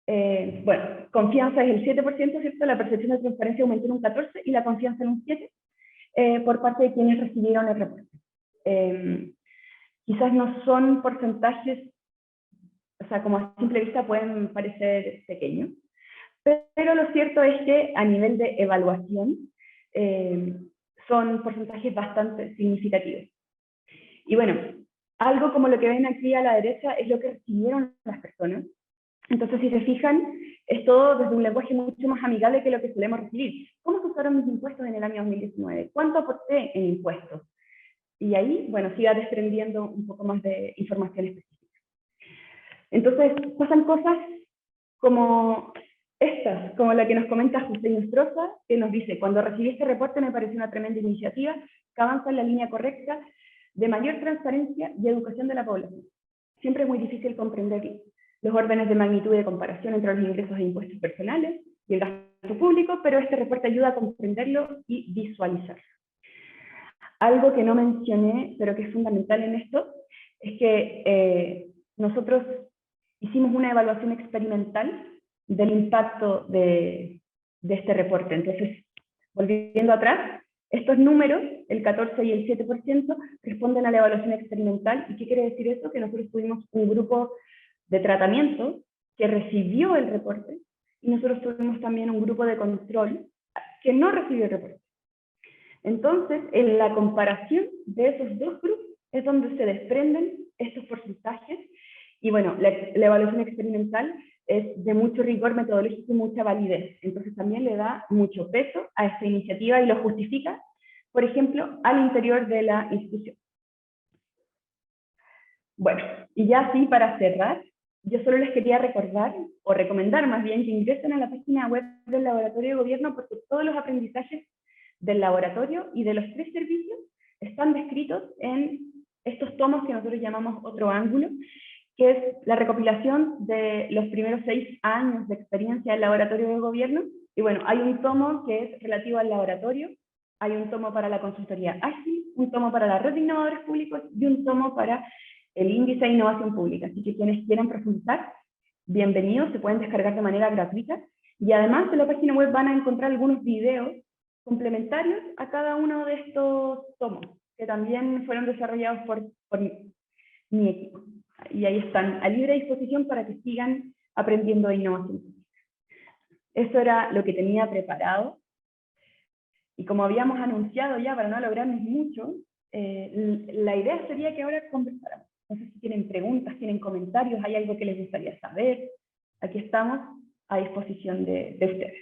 Bueno, confianza es el 7%, ¿cierto? La percepción de transparencia aumentó en un 14% y la confianza en un 7% por parte de quienes recibieron el reporte. Quizás no son porcentajes, o sea, como a simple vista pueden parecer pequeños, pero lo cierto es que a nivel de evaluación son porcentajes bastante significativos. Y bueno, algo como lo que ven aquí a la derecha es lo que recibieron las personas. Entonces, si se fijan, es todo desde un lenguaje mucho más amigable que lo que solemos recibir. ¿Cómo se usaron mis impuestos en el año 2019? ¿Cuánto aporté en impuestos? Y ahí, bueno, se va desprendiendo un poco más de información específica. Entonces, pasan cosas como estas, como la que nos comenta José Nostroza, que nos dice: cuando recibí este reporte me pareció una tremenda iniciativa que avanza en la línea correcta de mayor transparencia y educación de la población. Siempre es muy difícil comprender los órdenes de magnitud de comparación entre los ingresos e impuestos personales y el gasto público, pero este reporte ayuda a comprenderlo y visualizarlo. Algo que no mencioné, pero que es fundamental en esto, es que nosotros hicimos una evaluación experimental del impacto de este reporte. Entonces, volviendo atrás, estos números, el 14 y el 7%, responden a la evaluación experimental. ¿Y qué quiere decir eso? Que nosotros tuvimos un grupo de tratamiento que recibió el reporte, y nosotros tuvimos también un grupo de control que no recibió el reporte. Entonces, en la comparación de esos dos grupos es donde se desprenden estos porcentajes. Y bueno, la evaluación experimental es de mucho rigor metodológico y mucha validez. Entonces también le da mucho peso a esta iniciativa y lo justifica, por ejemplo, al interior de la institución. Bueno, y ya así para cerrar, yo solo les quería recordar, o recomendar más bien, que ingresen a la página web del Laboratorio de Gobierno, porque todos los aprendizajes del laboratorio y de los 3 servicios están descritos en estos tomos que nosotros llamamos Otro Ángulo, que es la recopilación de los primeros 6 años de experiencia del Laboratorio de Gobierno. Y bueno, hay un tomo que es relativo al laboratorio, hay un tomo para la consultoría ágil, un tomo para la red de innovadores públicos y un tomo para el índice de innovación pública. Así que quienes quieran profundizar, bienvenidos, se pueden descargar de manera gratuita. Y además en la página web van a encontrar algunos videos complementarios a cada uno de estos tomos, que también fueron desarrollados por mi equipo. Y ahí están a libre disposición para que sigan aprendiendo de innovación. Eso era lo que tenía preparado. Y como habíamos anunciado ya, para no lograrnos mucho, la idea sería que ahora conversáramos. No sé si tienen preguntas, tienen comentarios, hay algo que les gustaría saber. Aquí estamos a disposición de ustedes.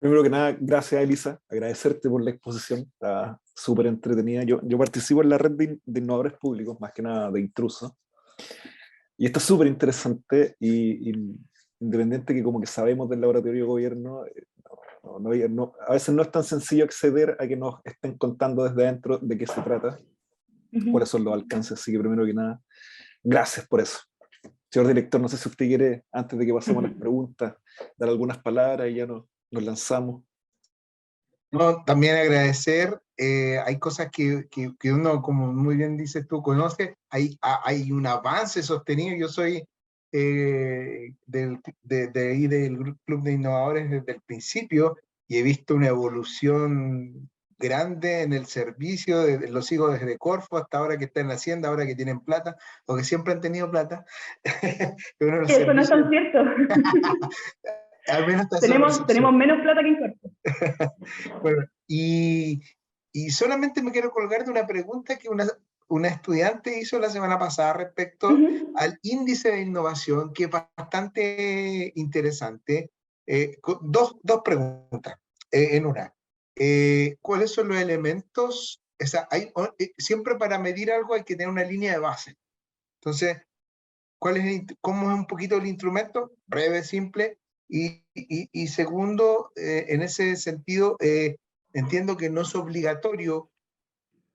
Primero que nada, gracias Elisa, agradecerte por la exposición, está súper entretenida. Yo participo en la red de innovadores públicos, más que nada de intrusos, y está súper interesante, y independiente que como que sabemos del laboratorio de gobierno, a veces no es tan sencillo acceder a que nos estén contando desde adentro de qué se trata, cuáles son los alcances, así que primero que nada, gracias por eso. Señor director, no sé si usted quiere, antes de que pasemos a las preguntas, dar algunas palabras y ya nos lanzamos. No, también agradecer, hay cosas que uno, como muy bien dices tú, conoce, hay un avance sostenido. Yo soy de ahí del Club de Innovadores desde el principio y he visto una evolución grande en el servicio, lo sigo desde Corfo hasta ahora que está en la Hacienda, ahora que tienen plata, o que siempre han tenido plata. Pero uno de los Eso no es servicios, tan cierto. al menos está esa tenemos percepción. menos plata que en Corfo. Bueno, y solamente me quiero colgar de una pregunta que una estudiante hizo la semana pasada respecto al índice de innovación, que es bastante interesante. Dos preguntas en una. ¿Cuáles son los elementos? O sea, siempre para medir algo hay que tener una línea de base. Entonces, ¿cómo es un poquito el instrumento? Breve, simple. Y segundo, en ese sentido, entiendo que no es obligatorio,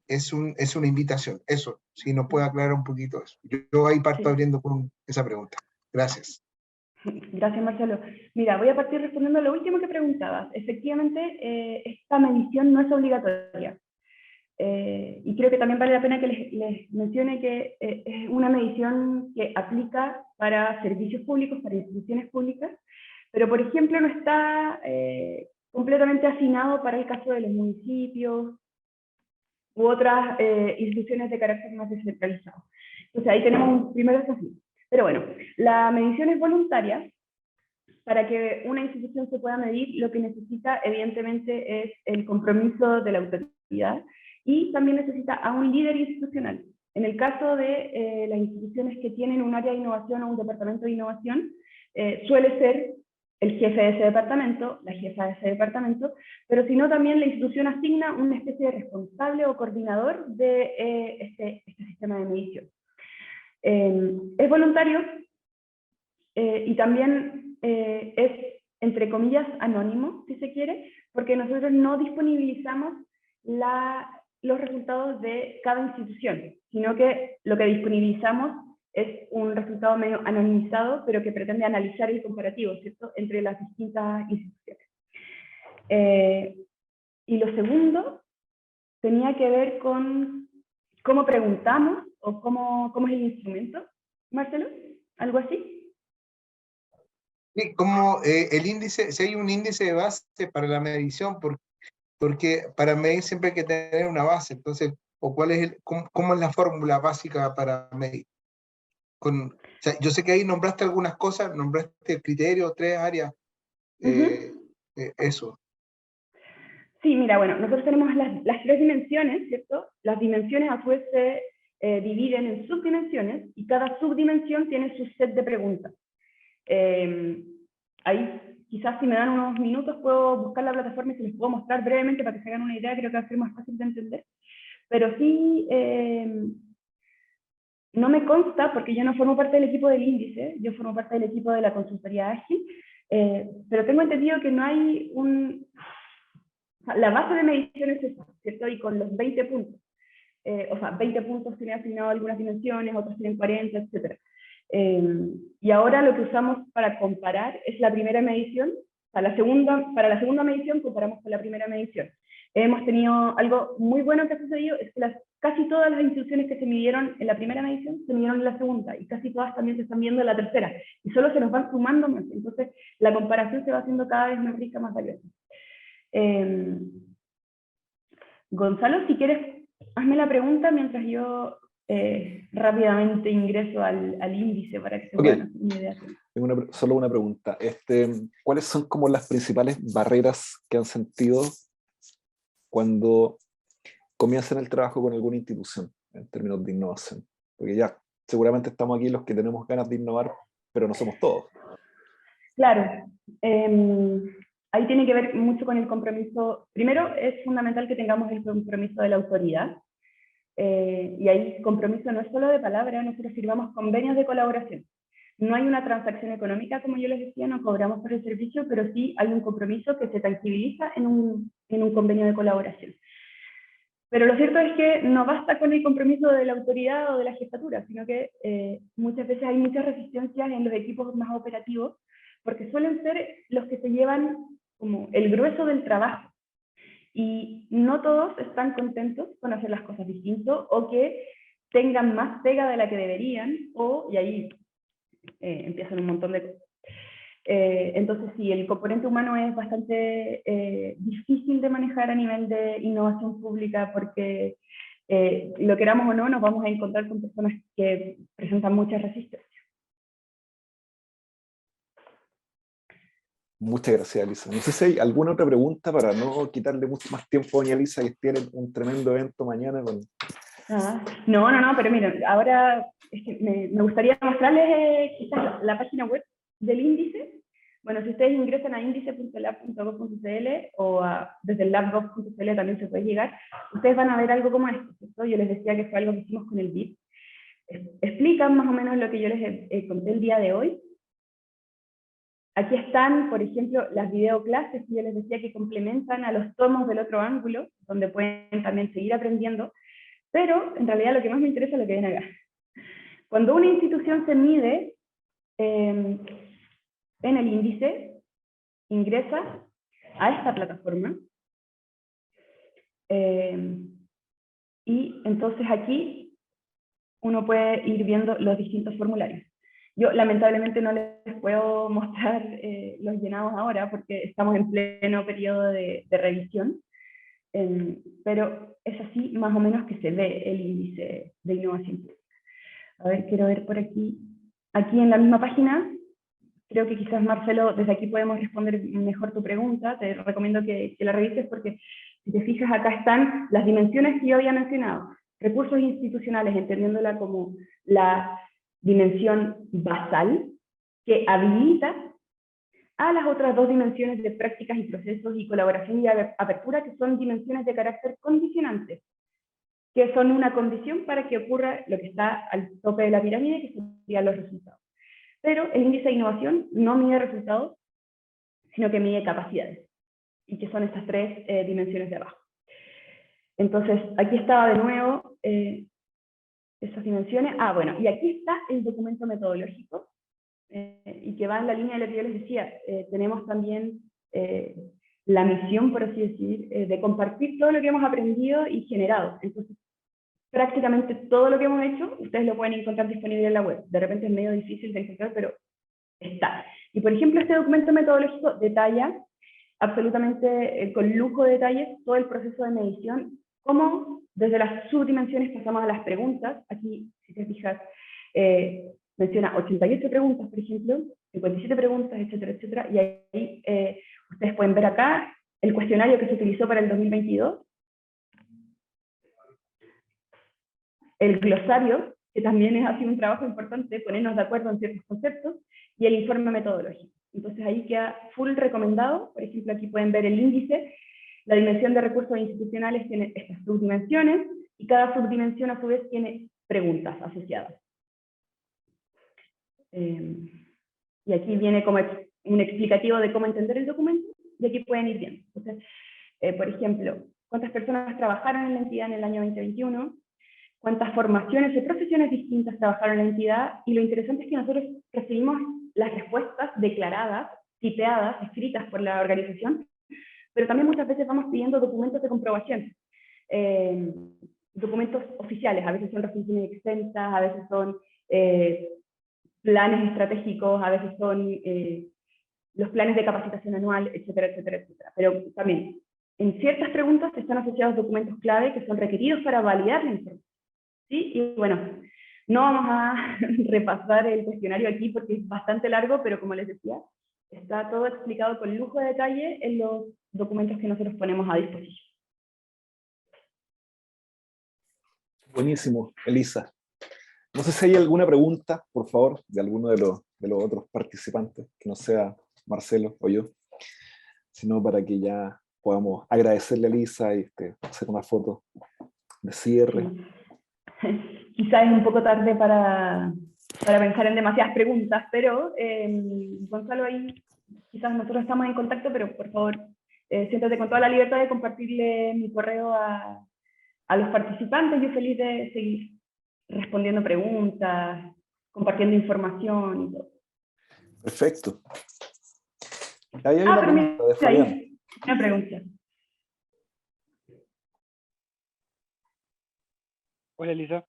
es una invitación. Eso, si nos puede aclarar un poquito eso. Yo ahí parto abriendo con esa pregunta. Gracias. Gracias, Marcelo. Mira, voy a partir respondiendo a lo último que preguntabas. Efectivamente, esta medición no es obligatoria. Y creo que también vale la pena que les mencione que es una medición que aplica para servicios públicos, para instituciones públicas, pero por ejemplo no está completamente afinado para el caso de los municipios u otras instituciones de carácter más descentralizado. Entonces ahí tenemos un primer desafío. Pero bueno, la medición es voluntaria. Para que una institución se pueda medir, lo que necesita evidentemente es el compromiso de la autoridad y también necesita a un líder institucional. En el caso de las instituciones que tienen un área de innovación o un departamento de innovación, suele ser el jefe de ese departamento, la jefa de ese departamento, pero si no también la institución asigna una especie de responsable o coordinador de este sistema de medición. Es voluntario y también es, entre comillas, anónimo, si se quiere, porque nosotros no disponibilizamos los resultados de cada institución, sino que lo que disponibilizamos es un resultado medio anonimizado, pero que pretende analizar el comparativo, ¿cierto?, entre las distintas instituciones. Y lo segundo tenía que ver con cómo preguntamos o cómo es el instrumento, Marcelo, ¿algo así? Sí, como el índice, si hay un índice de base para la medición, porque para medir siempre hay que tener una base. Entonces, o cuál es cómo es la fórmula básica para medir. O sea, yo sé que ahí nombraste algunas cosas, nombraste el criterio, 3 áreas, eso. Sí, mira, bueno, nosotros tenemos las 3 dimensiones, ¿cierto? Las dimensiones a su vez se dividen en subdimensiones y cada subdimensión tiene su set de preguntas. Ahí quizás si me dan unos minutos puedo buscar la plataforma y se les puedo mostrar brevemente para que se hagan una idea, creo que va a ser más fácil de entender. Pero sí, no me consta, porque yo no formo parte del equipo del índice, yo formo parte del equipo de la consultoría ágil, pero tengo entendido que no hay la base de medición es esa, ¿cierto? Y con los 20 puntos. O sea, 20 puntos tienen asignado algunas dimensiones, otras tienen 40, etc. Y ahora lo que usamos para comparar es la primera medición. Para la segunda medición comparamos con la primera medición. Hemos tenido algo muy bueno que ha sucedido, es que casi todas las instituciones que se midieron en la primera medición se midieron en la segunda, y casi todas también se están viendo en la tercera, y solo se nos van sumando más. Entonces la comparación se va haciendo cada vez más rica, más valiosa. Gonzalo, si quieres, hazme la pregunta mientras yo rápidamente ingreso al índice para que se puedan hacer una idea. Tengo solo una pregunta. ¿Cuáles son como las principales barreras que han sentido cuando comienzan el trabajo con alguna institución en términos de innovación? Porque ya, seguramente estamos aquí los que tenemos ganas de innovar, pero no somos todos. Claro. Ahí tiene que ver mucho con el compromiso. Primero, es fundamental que tengamos el compromiso de la autoridad. Y ahí compromiso no es solo de palabra, nosotros firmamos convenios de colaboración. No hay una transacción económica, como yo les decía, no cobramos por el servicio, pero sí hay un compromiso que se tangibiliza en un convenio de colaboración. Pero lo cierto es que no basta con el compromiso de la autoridad o de la jefatura, sino que muchas veces hay muchas resistencias en los equipos más operativos, porque suelen ser los que se llevan como el grueso del trabajo. Y no todos están contentos con hacer las cosas distinto, o que tengan más pega de la que deberían, y ahí empiezan un montón de cosas. Entonces sí, el componente humano es bastante difícil de manejar a nivel de innovación pública, porque lo queramos o no, nos vamos a encontrar con personas que presentan mucha resistencia. Muchas gracias, Elisa. No sé si hay alguna otra pregunta para no quitarle mucho más tiempo a doña Elisa, que tiene un tremendo evento mañana con... No, pero miren, ahora es que me gustaría mostrarles quizás la página web del índice. Bueno, si ustedes ingresan a indice.lab.gov.cl o desde lab.gov.cl también se puede llegar, ustedes van a ver algo como esto, ¿cierto? Yo les decía que fue algo que hicimos con el BIP. Explican más o menos lo que yo les conté el día de hoy. Aquí están, por ejemplo, las videoclases que yo les decía que complementan a los tomos del otro ángulo, donde pueden también seguir aprendiendo, pero en realidad lo que más me interesa es lo que viene acá. Cuando una institución se mide en el índice, ingresa a esta plataforma, y entonces aquí uno puede ir viendo los distintos formularios. Yo lamentablemente no les puedo mostrar los llenados ahora porque estamos en pleno periodo de revisión, pero es así más o menos que se ve el índice de innovación pública. A ver, quiero ver por aquí. Aquí en la misma página, creo que quizás Marcelo, desde aquí podemos responder mejor tu pregunta. Te recomiendo que la revises, porque si te fijas acá están las dimensiones que yo había mencionado. Recursos institucionales, entendiéndola como la dimensión basal, que habilita a las otras dos dimensiones de prácticas y procesos y colaboración y apertura, que son dimensiones de carácter condicionante, que son una condición para que ocurra lo que está al tope de la pirámide, que serían los resultados. Pero el índice de innovación no mide resultados, sino que mide capacidades, y que son estas tres dimensiones de abajo. Entonces, aquí estaba de nuevo esas dimensiones. Bueno, y aquí está el documento metodológico, y que va en la línea de lo que yo les decía. Tenemos también la misión, por así decir, de compartir todo lo que hemos aprendido y generado. Entonces, prácticamente todo lo que hemos hecho, ustedes lo pueden encontrar disponible en la web. De repente es medio difícil de encontrar, pero está. Y por ejemplo, este documento metodológico detalla absolutamente con lujo de detalles todo el proceso de medición, cómo desde las subdimensiones pasamos a las preguntas. Aquí, si te fijas, menciona 88 preguntas, por ejemplo, 57 preguntas, etcétera, etcétera, y ahí ustedes pueden ver acá el cuestionario que se utilizó para el 2022, el glosario, que también ha sido un trabajo importante, ponernos de acuerdo en ciertos conceptos, y el informe metodológico. Entonces ahí queda full recomendado. Por ejemplo, aquí pueden ver el índice. La dimensión de recursos institucionales tiene estas subdimensiones, y cada subdimensión a su vez tiene preguntas asociadas. Y aquí viene como un explicativo de cómo entender el documento, y aquí pueden ir viendo. Entonces, por ejemplo, ¿cuántas personas trabajaron en la entidad en el año 2021? ¿Cuántas formaciones y profesiones distintas trabajaron en la entidad? Y lo interesante es que nosotros recibimos las respuestas declaradas, tipeadas, escritas por la organización, pero también muchas veces vamos pidiendo documentos de comprobación, documentos oficiales. A veces son resoluciones extensas, a veces son planes estratégicos, a veces son los planes de capacitación anual, etcétera, etcétera, etcétera. Pero también, en ciertas preguntas están asociados documentos clave que son requeridos para validar la información. ¿Sí? Y bueno, no vamos a repasar el cuestionario aquí porque es bastante largo, pero como les decía, está todo explicado con lujo de detalle en los documentos que nosotros ponemos a disposición. Buenísimo, Elisa. No sé si hay alguna pregunta, por favor, de alguno de los otros participantes, que no sea Marcelo o yo, sino para que ya podamos agradecerle a Elisa y hacer una foto de cierre. Quizás es un poco tarde para pensar en demasiadas preguntas, pero Gonzalo, ahí quizás nosotros estamos en contacto, pero por favor, siéntate con toda la libertad de compartirle mi correo a a los participantes yo feliz de seguir respondiendo preguntas, compartiendo información y todo. Perfecto. Ahí hay una pregunta de Fabián. Ahí, una pregunta. Hola, Elisa.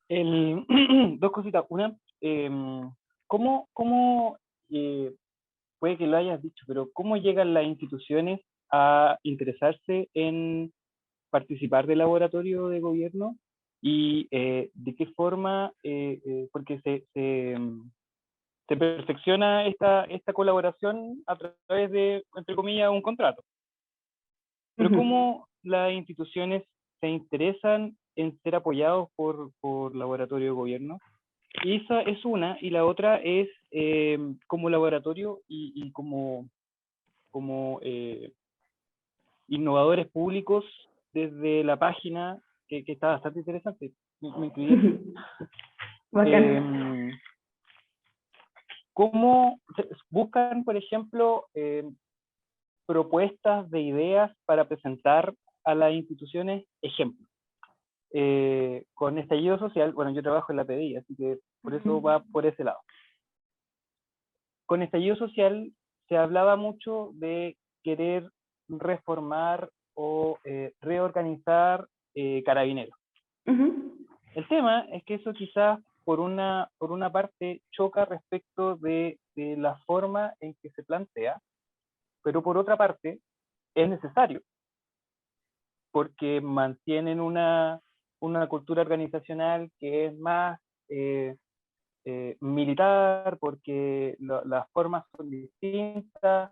Dos cositas. Una, ¿cómo puede que lo hayas dicho, pero cómo llegan las instituciones a interesarse en participar del laboratorio de gobierno? Y de qué forma, porque se perfecciona esta colaboración a través de, entre comillas, un contrato. Pero ¿cómo las instituciones se interesan en ser apoyados por laboratorio de gobierno? Y esa es una, y la otra es como laboratorio y como innovadores públicos desde la página, que está bastante interesante. Me incluí. ¿Cómo buscan, por ejemplo, propuestas de ideas para presentar a las instituciones? Ejemplo, con estallido social, bueno, yo trabajo en la PDI, así que por eso va por ese lado. Con estallido social se hablaba mucho de querer reformar o reorganizar Carabineros. El tema es que eso quizás por una parte choca respecto de la forma en que se plantea, pero por otra parte es necesario, porque mantienen una cultura organizacional que es más militar, porque las formas son distintas,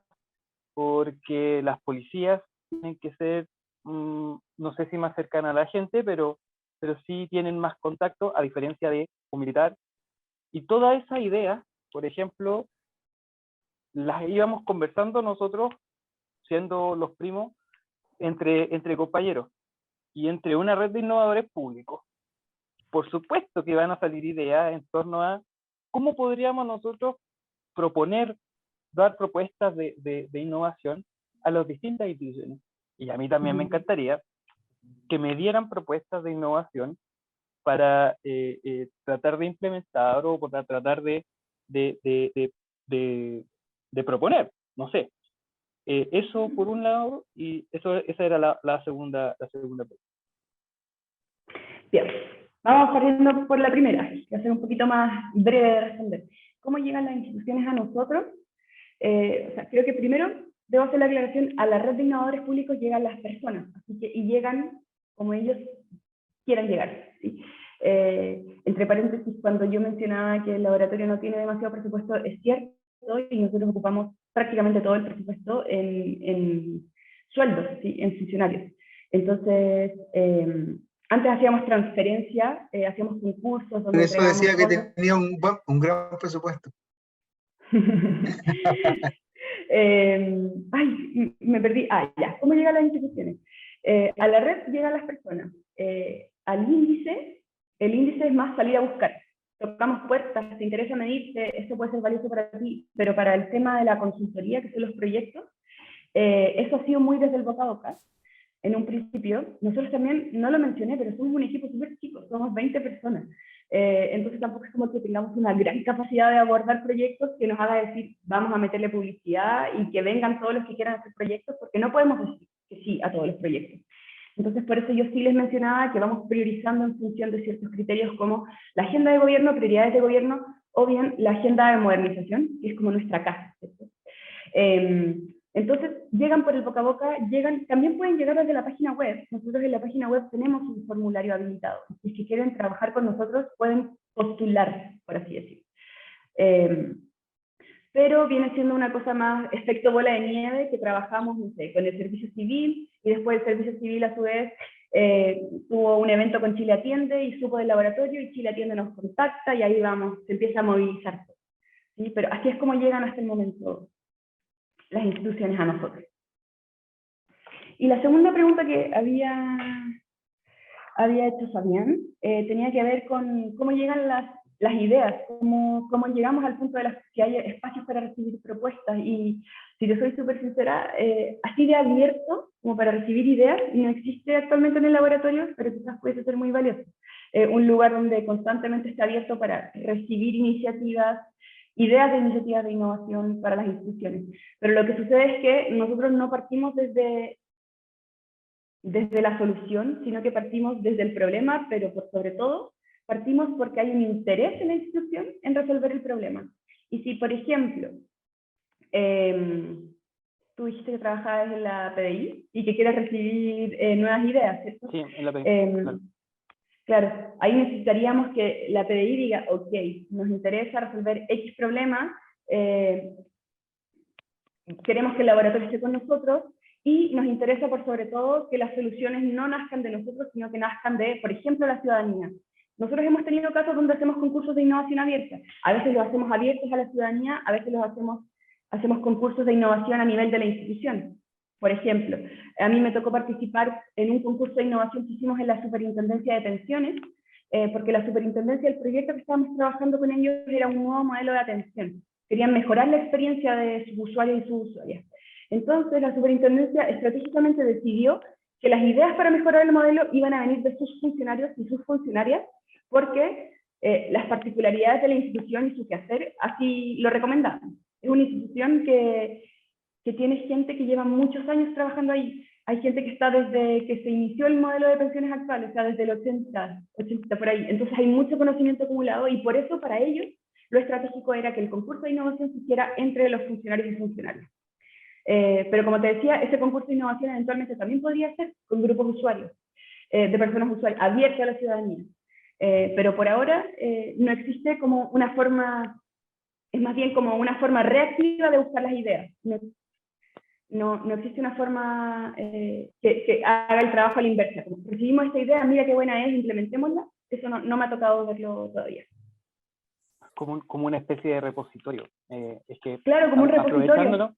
porque las policías tienen que ser, no sé si más cercanas a la gente, pero sí tienen más contacto, a diferencia de un militar. Y todas esas ideas, por ejemplo, las íbamos conversando nosotros, siendo los primos, entre compañeros y entre una red de innovadores públicos. Por supuesto que van a salir ideas en torno a cómo podríamos nosotros proponer, dar propuestas de innovación a las distintas instituciones. Y a mí también me encantaría que me dieran propuestas de innovación para tratar de implementar o para tratar de proponer, no sé. Eso por un lado, y esa era la segunda pregunta. Bien, vamos partiendo por la primera, que va a ser un poquito más breve de responder. ¿Cómo llegan las instituciones a nosotros? Creo que primero debo hacer la aclaración, a la red de innovadores públicos llegan las personas, y llegan como ellos quieran llegar, ¿sí? Entre paréntesis, cuando yo mencionaba que el laboratorio no tiene demasiado presupuesto, es cierto, y nosotros ocupamos prácticamente todo el presupuesto en sueldos, ¿sí? En funcionarios. Entonces, antes hacíamos transferencia, hacíamos concursos donde eso decía fondos. que tenía un gran presupuesto. Ay, me perdí. Ya. ¿Cómo llegan las instituciones? A la red llegan las personas. Al índice, el índice es más salir a buscar. Tocamos puertas, te interesa medirte, esto puede ser valioso para ti, pero para el tema de la consultoría, que son los proyectos, eso ha sido muy desde el boca a boca. En un principio, nosotros también, no lo mencioné, pero somos un equipo súper chico, somos 20 personas. Entonces tampoco es como que tengamos una gran capacidad de abordar proyectos que nos haga decir, vamos a meterle publicidad y que vengan todos los que quieran hacer proyectos, porque no podemos decir que sí a todos los proyectos. Entonces, por eso yo sí les mencionaba que vamos priorizando en función de ciertos criterios como la agenda de gobierno, prioridades de gobierno, o bien la agenda de modernización, que es como nuestra casa, ¿cierto? Entonces, llegan por el boca a boca, también pueden llegar desde la página web. Nosotros en la página web tenemos un formulario habilitado. Si es que quieren trabajar con nosotros, pueden postular, por así decirlo. Pero viene siendo una cosa más efecto bola de nieve, que trabajamos, no sé, con el servicio civil, y después el servicio civil a su vez tuvo un evento con Chile Atiende y supo del laboratorio, y Chile Atiende nos contacta, y ahí vamos, se empieza a movilizar todo, ¿sí? Pero así es como llegan hasta el momento las instituciones a nosotros. Y la segunda pregunta que había hecho Fabián tenía que ver con cómo llegan las las ideas, cómo llegamos al punto de que haya espacios para recibir propuestas. Y si yo soy súper sincera, así de abierto como para recibir ideas no existe actualmente en el laboratorio, pero quizás puede ser muy valioso. Un lugar donde constantemente está abierto para recibir iniciativas, ideas de iniciativas de innovación para las instituciones. Pero lo que sucede es que nosotros no partimos desde la solución, sino que partimos desde el problema, pero sobre todo partimos porque hay un interés en la institución en resolver el problema. Y si, por ejemplo, tú dijiste que trabajabas en la PDI y que quieres recibir nuevas ideas, ¿cierto? Sí, en la PDI. Claro, ahí necesitaríamos que la PDI diga, ok, nos interesa resolver X problema, queremos que el laboratorio esté con nosotros, y nos interesa por sobre todo que las soluciones no nazcan de nosotros, sino que nazcan de, por ejemplo, la ciudadanía. Nosotros hemos tenido casos donde hacemos concursos de innovación abierta. A veces los hacemos abiertos a la ciudadanía, a veces los hacemos concursos de innovación a nivel de la institución. Por ejemplo, a mí me tocó participar en un concurso de innovación que hicimos en la Superintendencia de Pensiones, porque la Superintendencia, el proyecto que estábamos trabajando con ellos era un nuevo modelo de atención. Querían mejorar la experiencia de sus usuarios y sus usuarias. Entonces, la Superintendencia estratégicamente decidió que las ideas para mejorar el modelo iban a venir de sus funcionarios y sus funcionarias, porque las particularidades de la institución y su quehacer así lo recomendaban. Es una institución que tiene gente que lleva muchos años trabajando ahí. Hay gente que está desde que se inició el modelo de pensiones actual, o sea, desde el 80 por ahí. Entonces hay mucho conocimiento acumulado, y por eso para ellos lo estratégico era que el concurso de innovación se hiciera entre los funcionarios y funcionarios. Pero como te decía, ese concurso de innovación eventualmente también podría ser con grupos de usuarios, de personas usuarias, abierto a la ciudadanía. Pero por ahora no existe como una forma, es más bien como una forma reactiva de buscar las ideas. No existe una forma que haga el trabajo a la inversa. Como recibimos esta idea, mira qué buena es, implementémosla. Eso no me ha tocado verlo todavía. Como una especie de repositorio. Es que claro, como un repositorio.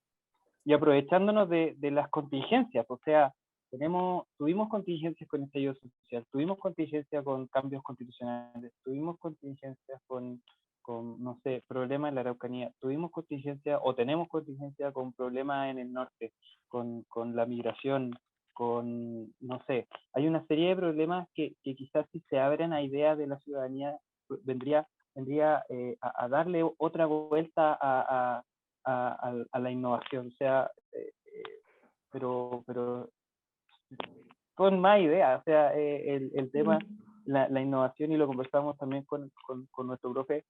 Aprovechándonos de las contingencias, o sea, tuvimos contingencias con estallido social, tuvimos contingencias con cambios constitucionales, tuvimos contingencias con no sé, problemas en la Araucanía, tuvimos contingencia o tenemos contingencia con problemas en el norte, con la migración, con, no sé, hay una serie de problemas que quizás si se abren a ideas de la ciudadanía, vendría a darle otra vuelta a la innovación, o sea, pero con más ideas, o sea, el tema, la innovación, y lo conversamos también con nuestro profe,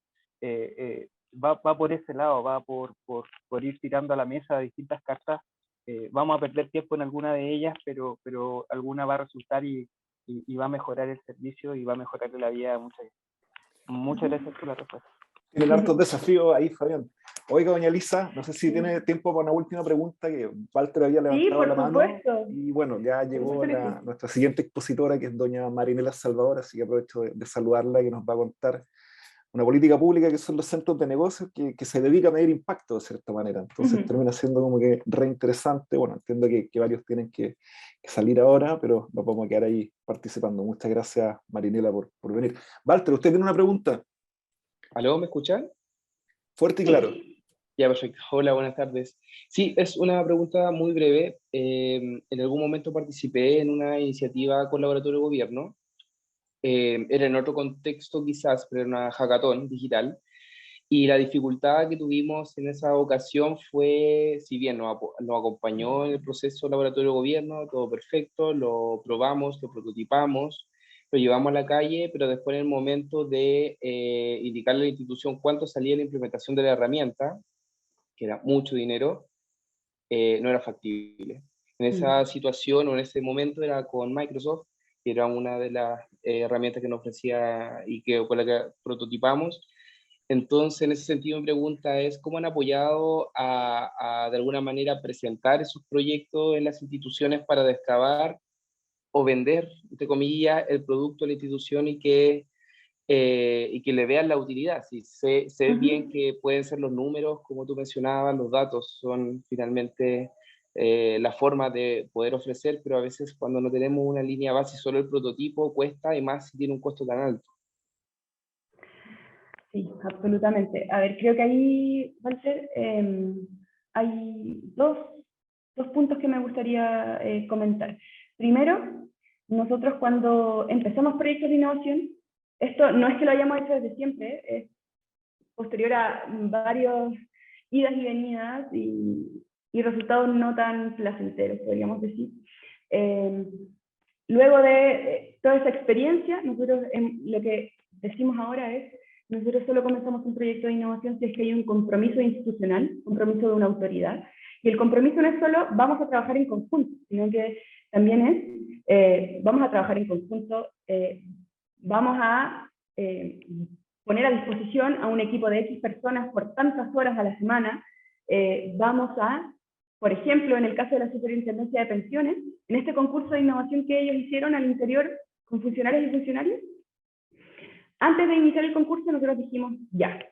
va por ese lado, va por ir tirando a la mesa distintas cartas. Vamos a perder tiempo en alguna de ellas, pero alguna va a resultar y va a mejorar el servicio y va a mejorar la vida de mucha gente. Muchas gracias por la respuesta. Tienen hartos desafíos ahí, Fabián. Oiga, doña Elisa, no sé si tiene tiempo para una última pregunta, que Walter había levantado la mano. Y bueno, ya llegó nuestra siguiente expositora, que es doña Marinela Salvador, así que aprovecho de saludarla, que nos va a contar una política pública que son los centros de negocios, que se dedica a medir impacto de cierta manera. Entonces termina siendo como que reinteresante. Bueno, entiendo que varios tienen que salir ahora, pero nos vamos a quedar ahí participando. Muchas gracias, Marinela, por venir. Walter, ¿usted tiene una pregunta? ¿Aló? ¿Me escuchan? Fuerte y claro. Ya, perfecto. Hola, buenas tardes. Sí, es una pregunta muy breve. En algún momento participé en una iniciativa con Laboratorio de Gobierno. Era en otro contexto quizás, pero era una hackathon digital. Y la dificultad que tuvimos en esa ocasión fue, si bien nos acompañó en el proceso Laboratorio de Gobierno, todo perfecto, lo probamos, lo prototipamos, lo llevamos a la calle, pero después en el momento de indicarle a la institución cuánto salía la implementación de la herramienta, que era mucho dinero, no era factible. En esa situación o en ese momento era con Microsoft, que era una de las herramientas que nos ofrecía y con la que prototipamos. Entonces, en ese sentido, mi pregunta es, ¿cómo han apoyado de alguna manera, presentar esos proyectos en las instituciones para destrabar o vender, entre comillas, el producto de la institución y que le vean la utilidad? Si sé bien que pueden ser los números, como tú mencionabas, los datos son finalmente la forma de poder ofrecer, pero a veces cuando no tenemos una línea base, solo el prototipo cuesta, y más si tiene un costo tan alto. Sí, absolutamente. A ver, creo que ahí, Walter, hay dos puntos que me gustaría comentar. Primero, nosotros cuando empezamos proyectos de innovación, esto no es que lo hayamos hecho desde siempre, es posterior a varios idas y venidas y resultados no tan placenteros, podríamos decir. Luego de toda esa experiencia, nosotros lo que decimos ahora es, nosotros solo comenzamos un proyecto de innovación si es que hay un compromiso institucional, compromiso de una autoridad, y el compromiso no es solo vamos a trabajar en conjunto, sino que también es vamos a trabajar en conjunto, vamos a poner a disposición a un equipo de X personas por tantas horas a la semana, vamos a, por ejemplo, en el caso de la Superintendencia de Pensiones, en este concurso de innovación que ellos hicieron al interior con funcionarios y funcionarios, antes de iniciar el concurso nosotros dijimos, ya,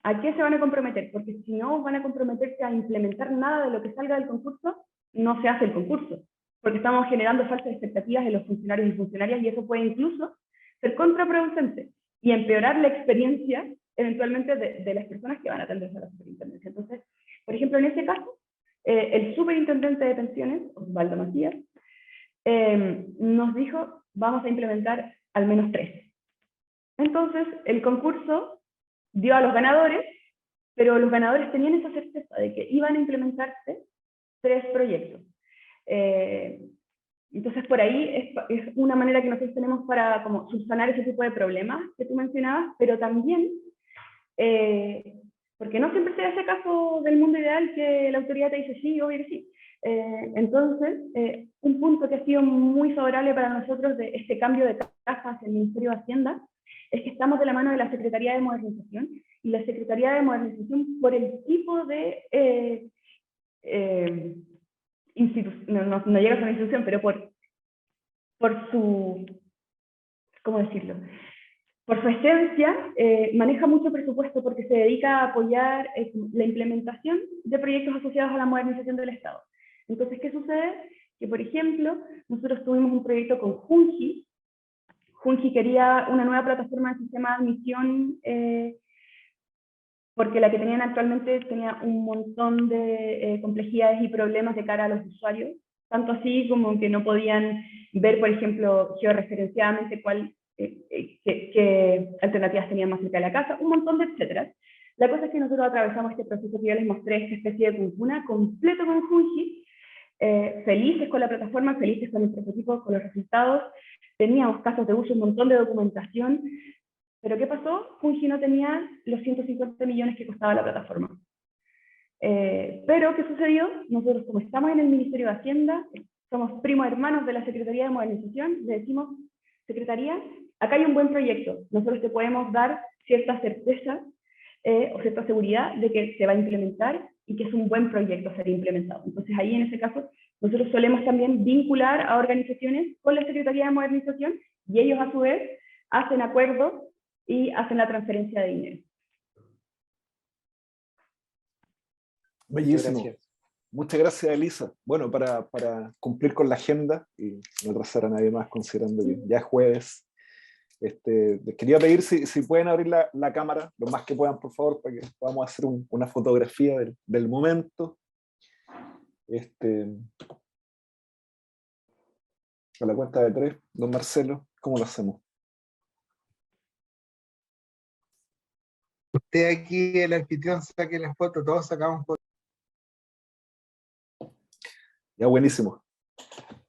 ¿a qué se van a comprometer? Porque si no van a comprometerse a implementar nada de lo que salga del concurso, no se hace el concurso, porque estamos generando falsas expectativas en los funcionarios y funcionarias y eso puede incluso ser contraproducente y empeorar la experiencia eventualmente de las personas que van a atenderse a la superintendencia. Entonces, por ejemplo, en este caso, el superintendente de pensiones, Osvaldo Macías, nos dijo, vamos a implementar al menos 3. Entonces, el concurso dio a los ganadores, pero los ganadores tenían esa certeza de que iban a implementarse 3 proyectos. Entonces, por ahí es una manera que nosotros tenemos para como subsanar ese tipo de problemas que tú mencionabas, pero también, porque no siempre se da ese caso del mundo ideal que la autoridad te dice sí, obvio que sí. Entonces, un punto que ha sido muy favorable para nosotros de este cambio de caja hacia el Ministerio de Hacienda es que estamos de la mano de la Secretaría de Modernización, y la Secretaría de Modernización, por el tipo de no llega a ser una institución, pero por su, ¿cómo decirlo? Por su esencia, maneja mucho presupuesto porque se dedica a apoyar la implementación de proyectos asociados a la modernización del Estado. Entonces, ¿qué sucede? Que, por ejemplo, nosotros tuvimos un proyecto con Junji. Junji quería una nueva plataforma de sistema de admisión porque la que tenían actualmente tenía un montón de complejidades y problemas de cara a los usuarios, tanto así como que no podían ver, por ejemplo, georreferenciadamente qué alternativas tenían más cerca de la casa, un montón de etcétera. La cosa es que nosotros atravesamos este proceso que yo les mostré, esta especie de cuncuna completo con Junji, felices con la plataforma, felices con el prototipo, con los resultados, teníamos casos de uso, un montón de documentación, pero ¿qué pasó? Junji no tenía los 150 millones que costaba la plataforma. Pero, ¿qué sucedió? Nosotros, como estamos en el Ministerio de Hacienda, somos primos hermanos de la Secretaría de Modernización, le decimos, Secretaría, acá hay un buen proyecto, nosotros te podemos dar cierta certeza o cierta seguridad de que se va a implementar y que es un buen proyecto a ser implementado. Entonces ahí, en ese caso, nosotros solemos también vincular a organizaciones con la Secretaría de Modernización y ellos, a su vez, hacen acuerdos y hacen la transferencia de dinero. Bellísimo. Muchas gracias. Muchas gracias, Elisa. Bueno, para cumplir con la agenda y no atrasar a nadie más, considerando que ya es jueves, les quería pedir si pueden abrir la cámara lo más que puedan, por favor, para que podamos hacer una fotografía del momento. A la cuenta de 3, don Marcelo, ¿cómo lo hacemos? Usted aquí, el anfitrión, saque las fotos, todos sacamos fotos. Ya, buenísimo.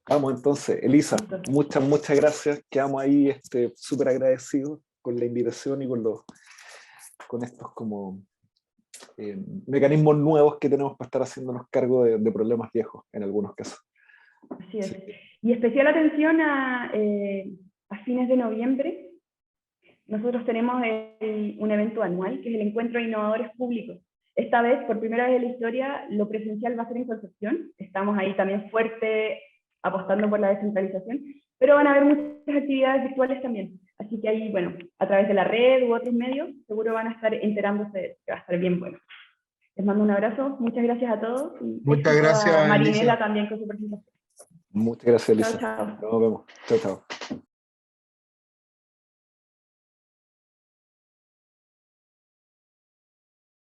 Vamos entonces, Elisa, muchas gracias. Quedamos ahí súper agradecidos con la invitación y con estos como mecanismos nuevos que tenemos para estar haciéndonos cargo de problemas viejos en algunos casos. Así es. Sí. Y especial atención a fines de noviembre, nosotros tenemos un evento anual, que es el Encuentro de Innovadores Públicos. Esta vez, por primera vez en la historia, lo presencial va a ser en Concepción. Estamos ahí también fuerte apostando por la descentralización, pero van a haber muchas actividades virtuales también. Así que ahí, bueno, a través de la red u otros medios, seguro van a estar enterándose, que va a estar bien bueno. Les mando un abrazo, muchas gracias a todos. Y muchas gracias, a Marinela Elisa. también con su presentación. Muchas gracias, Elisa. Chao, chao. Nos vemos. Chao, chao.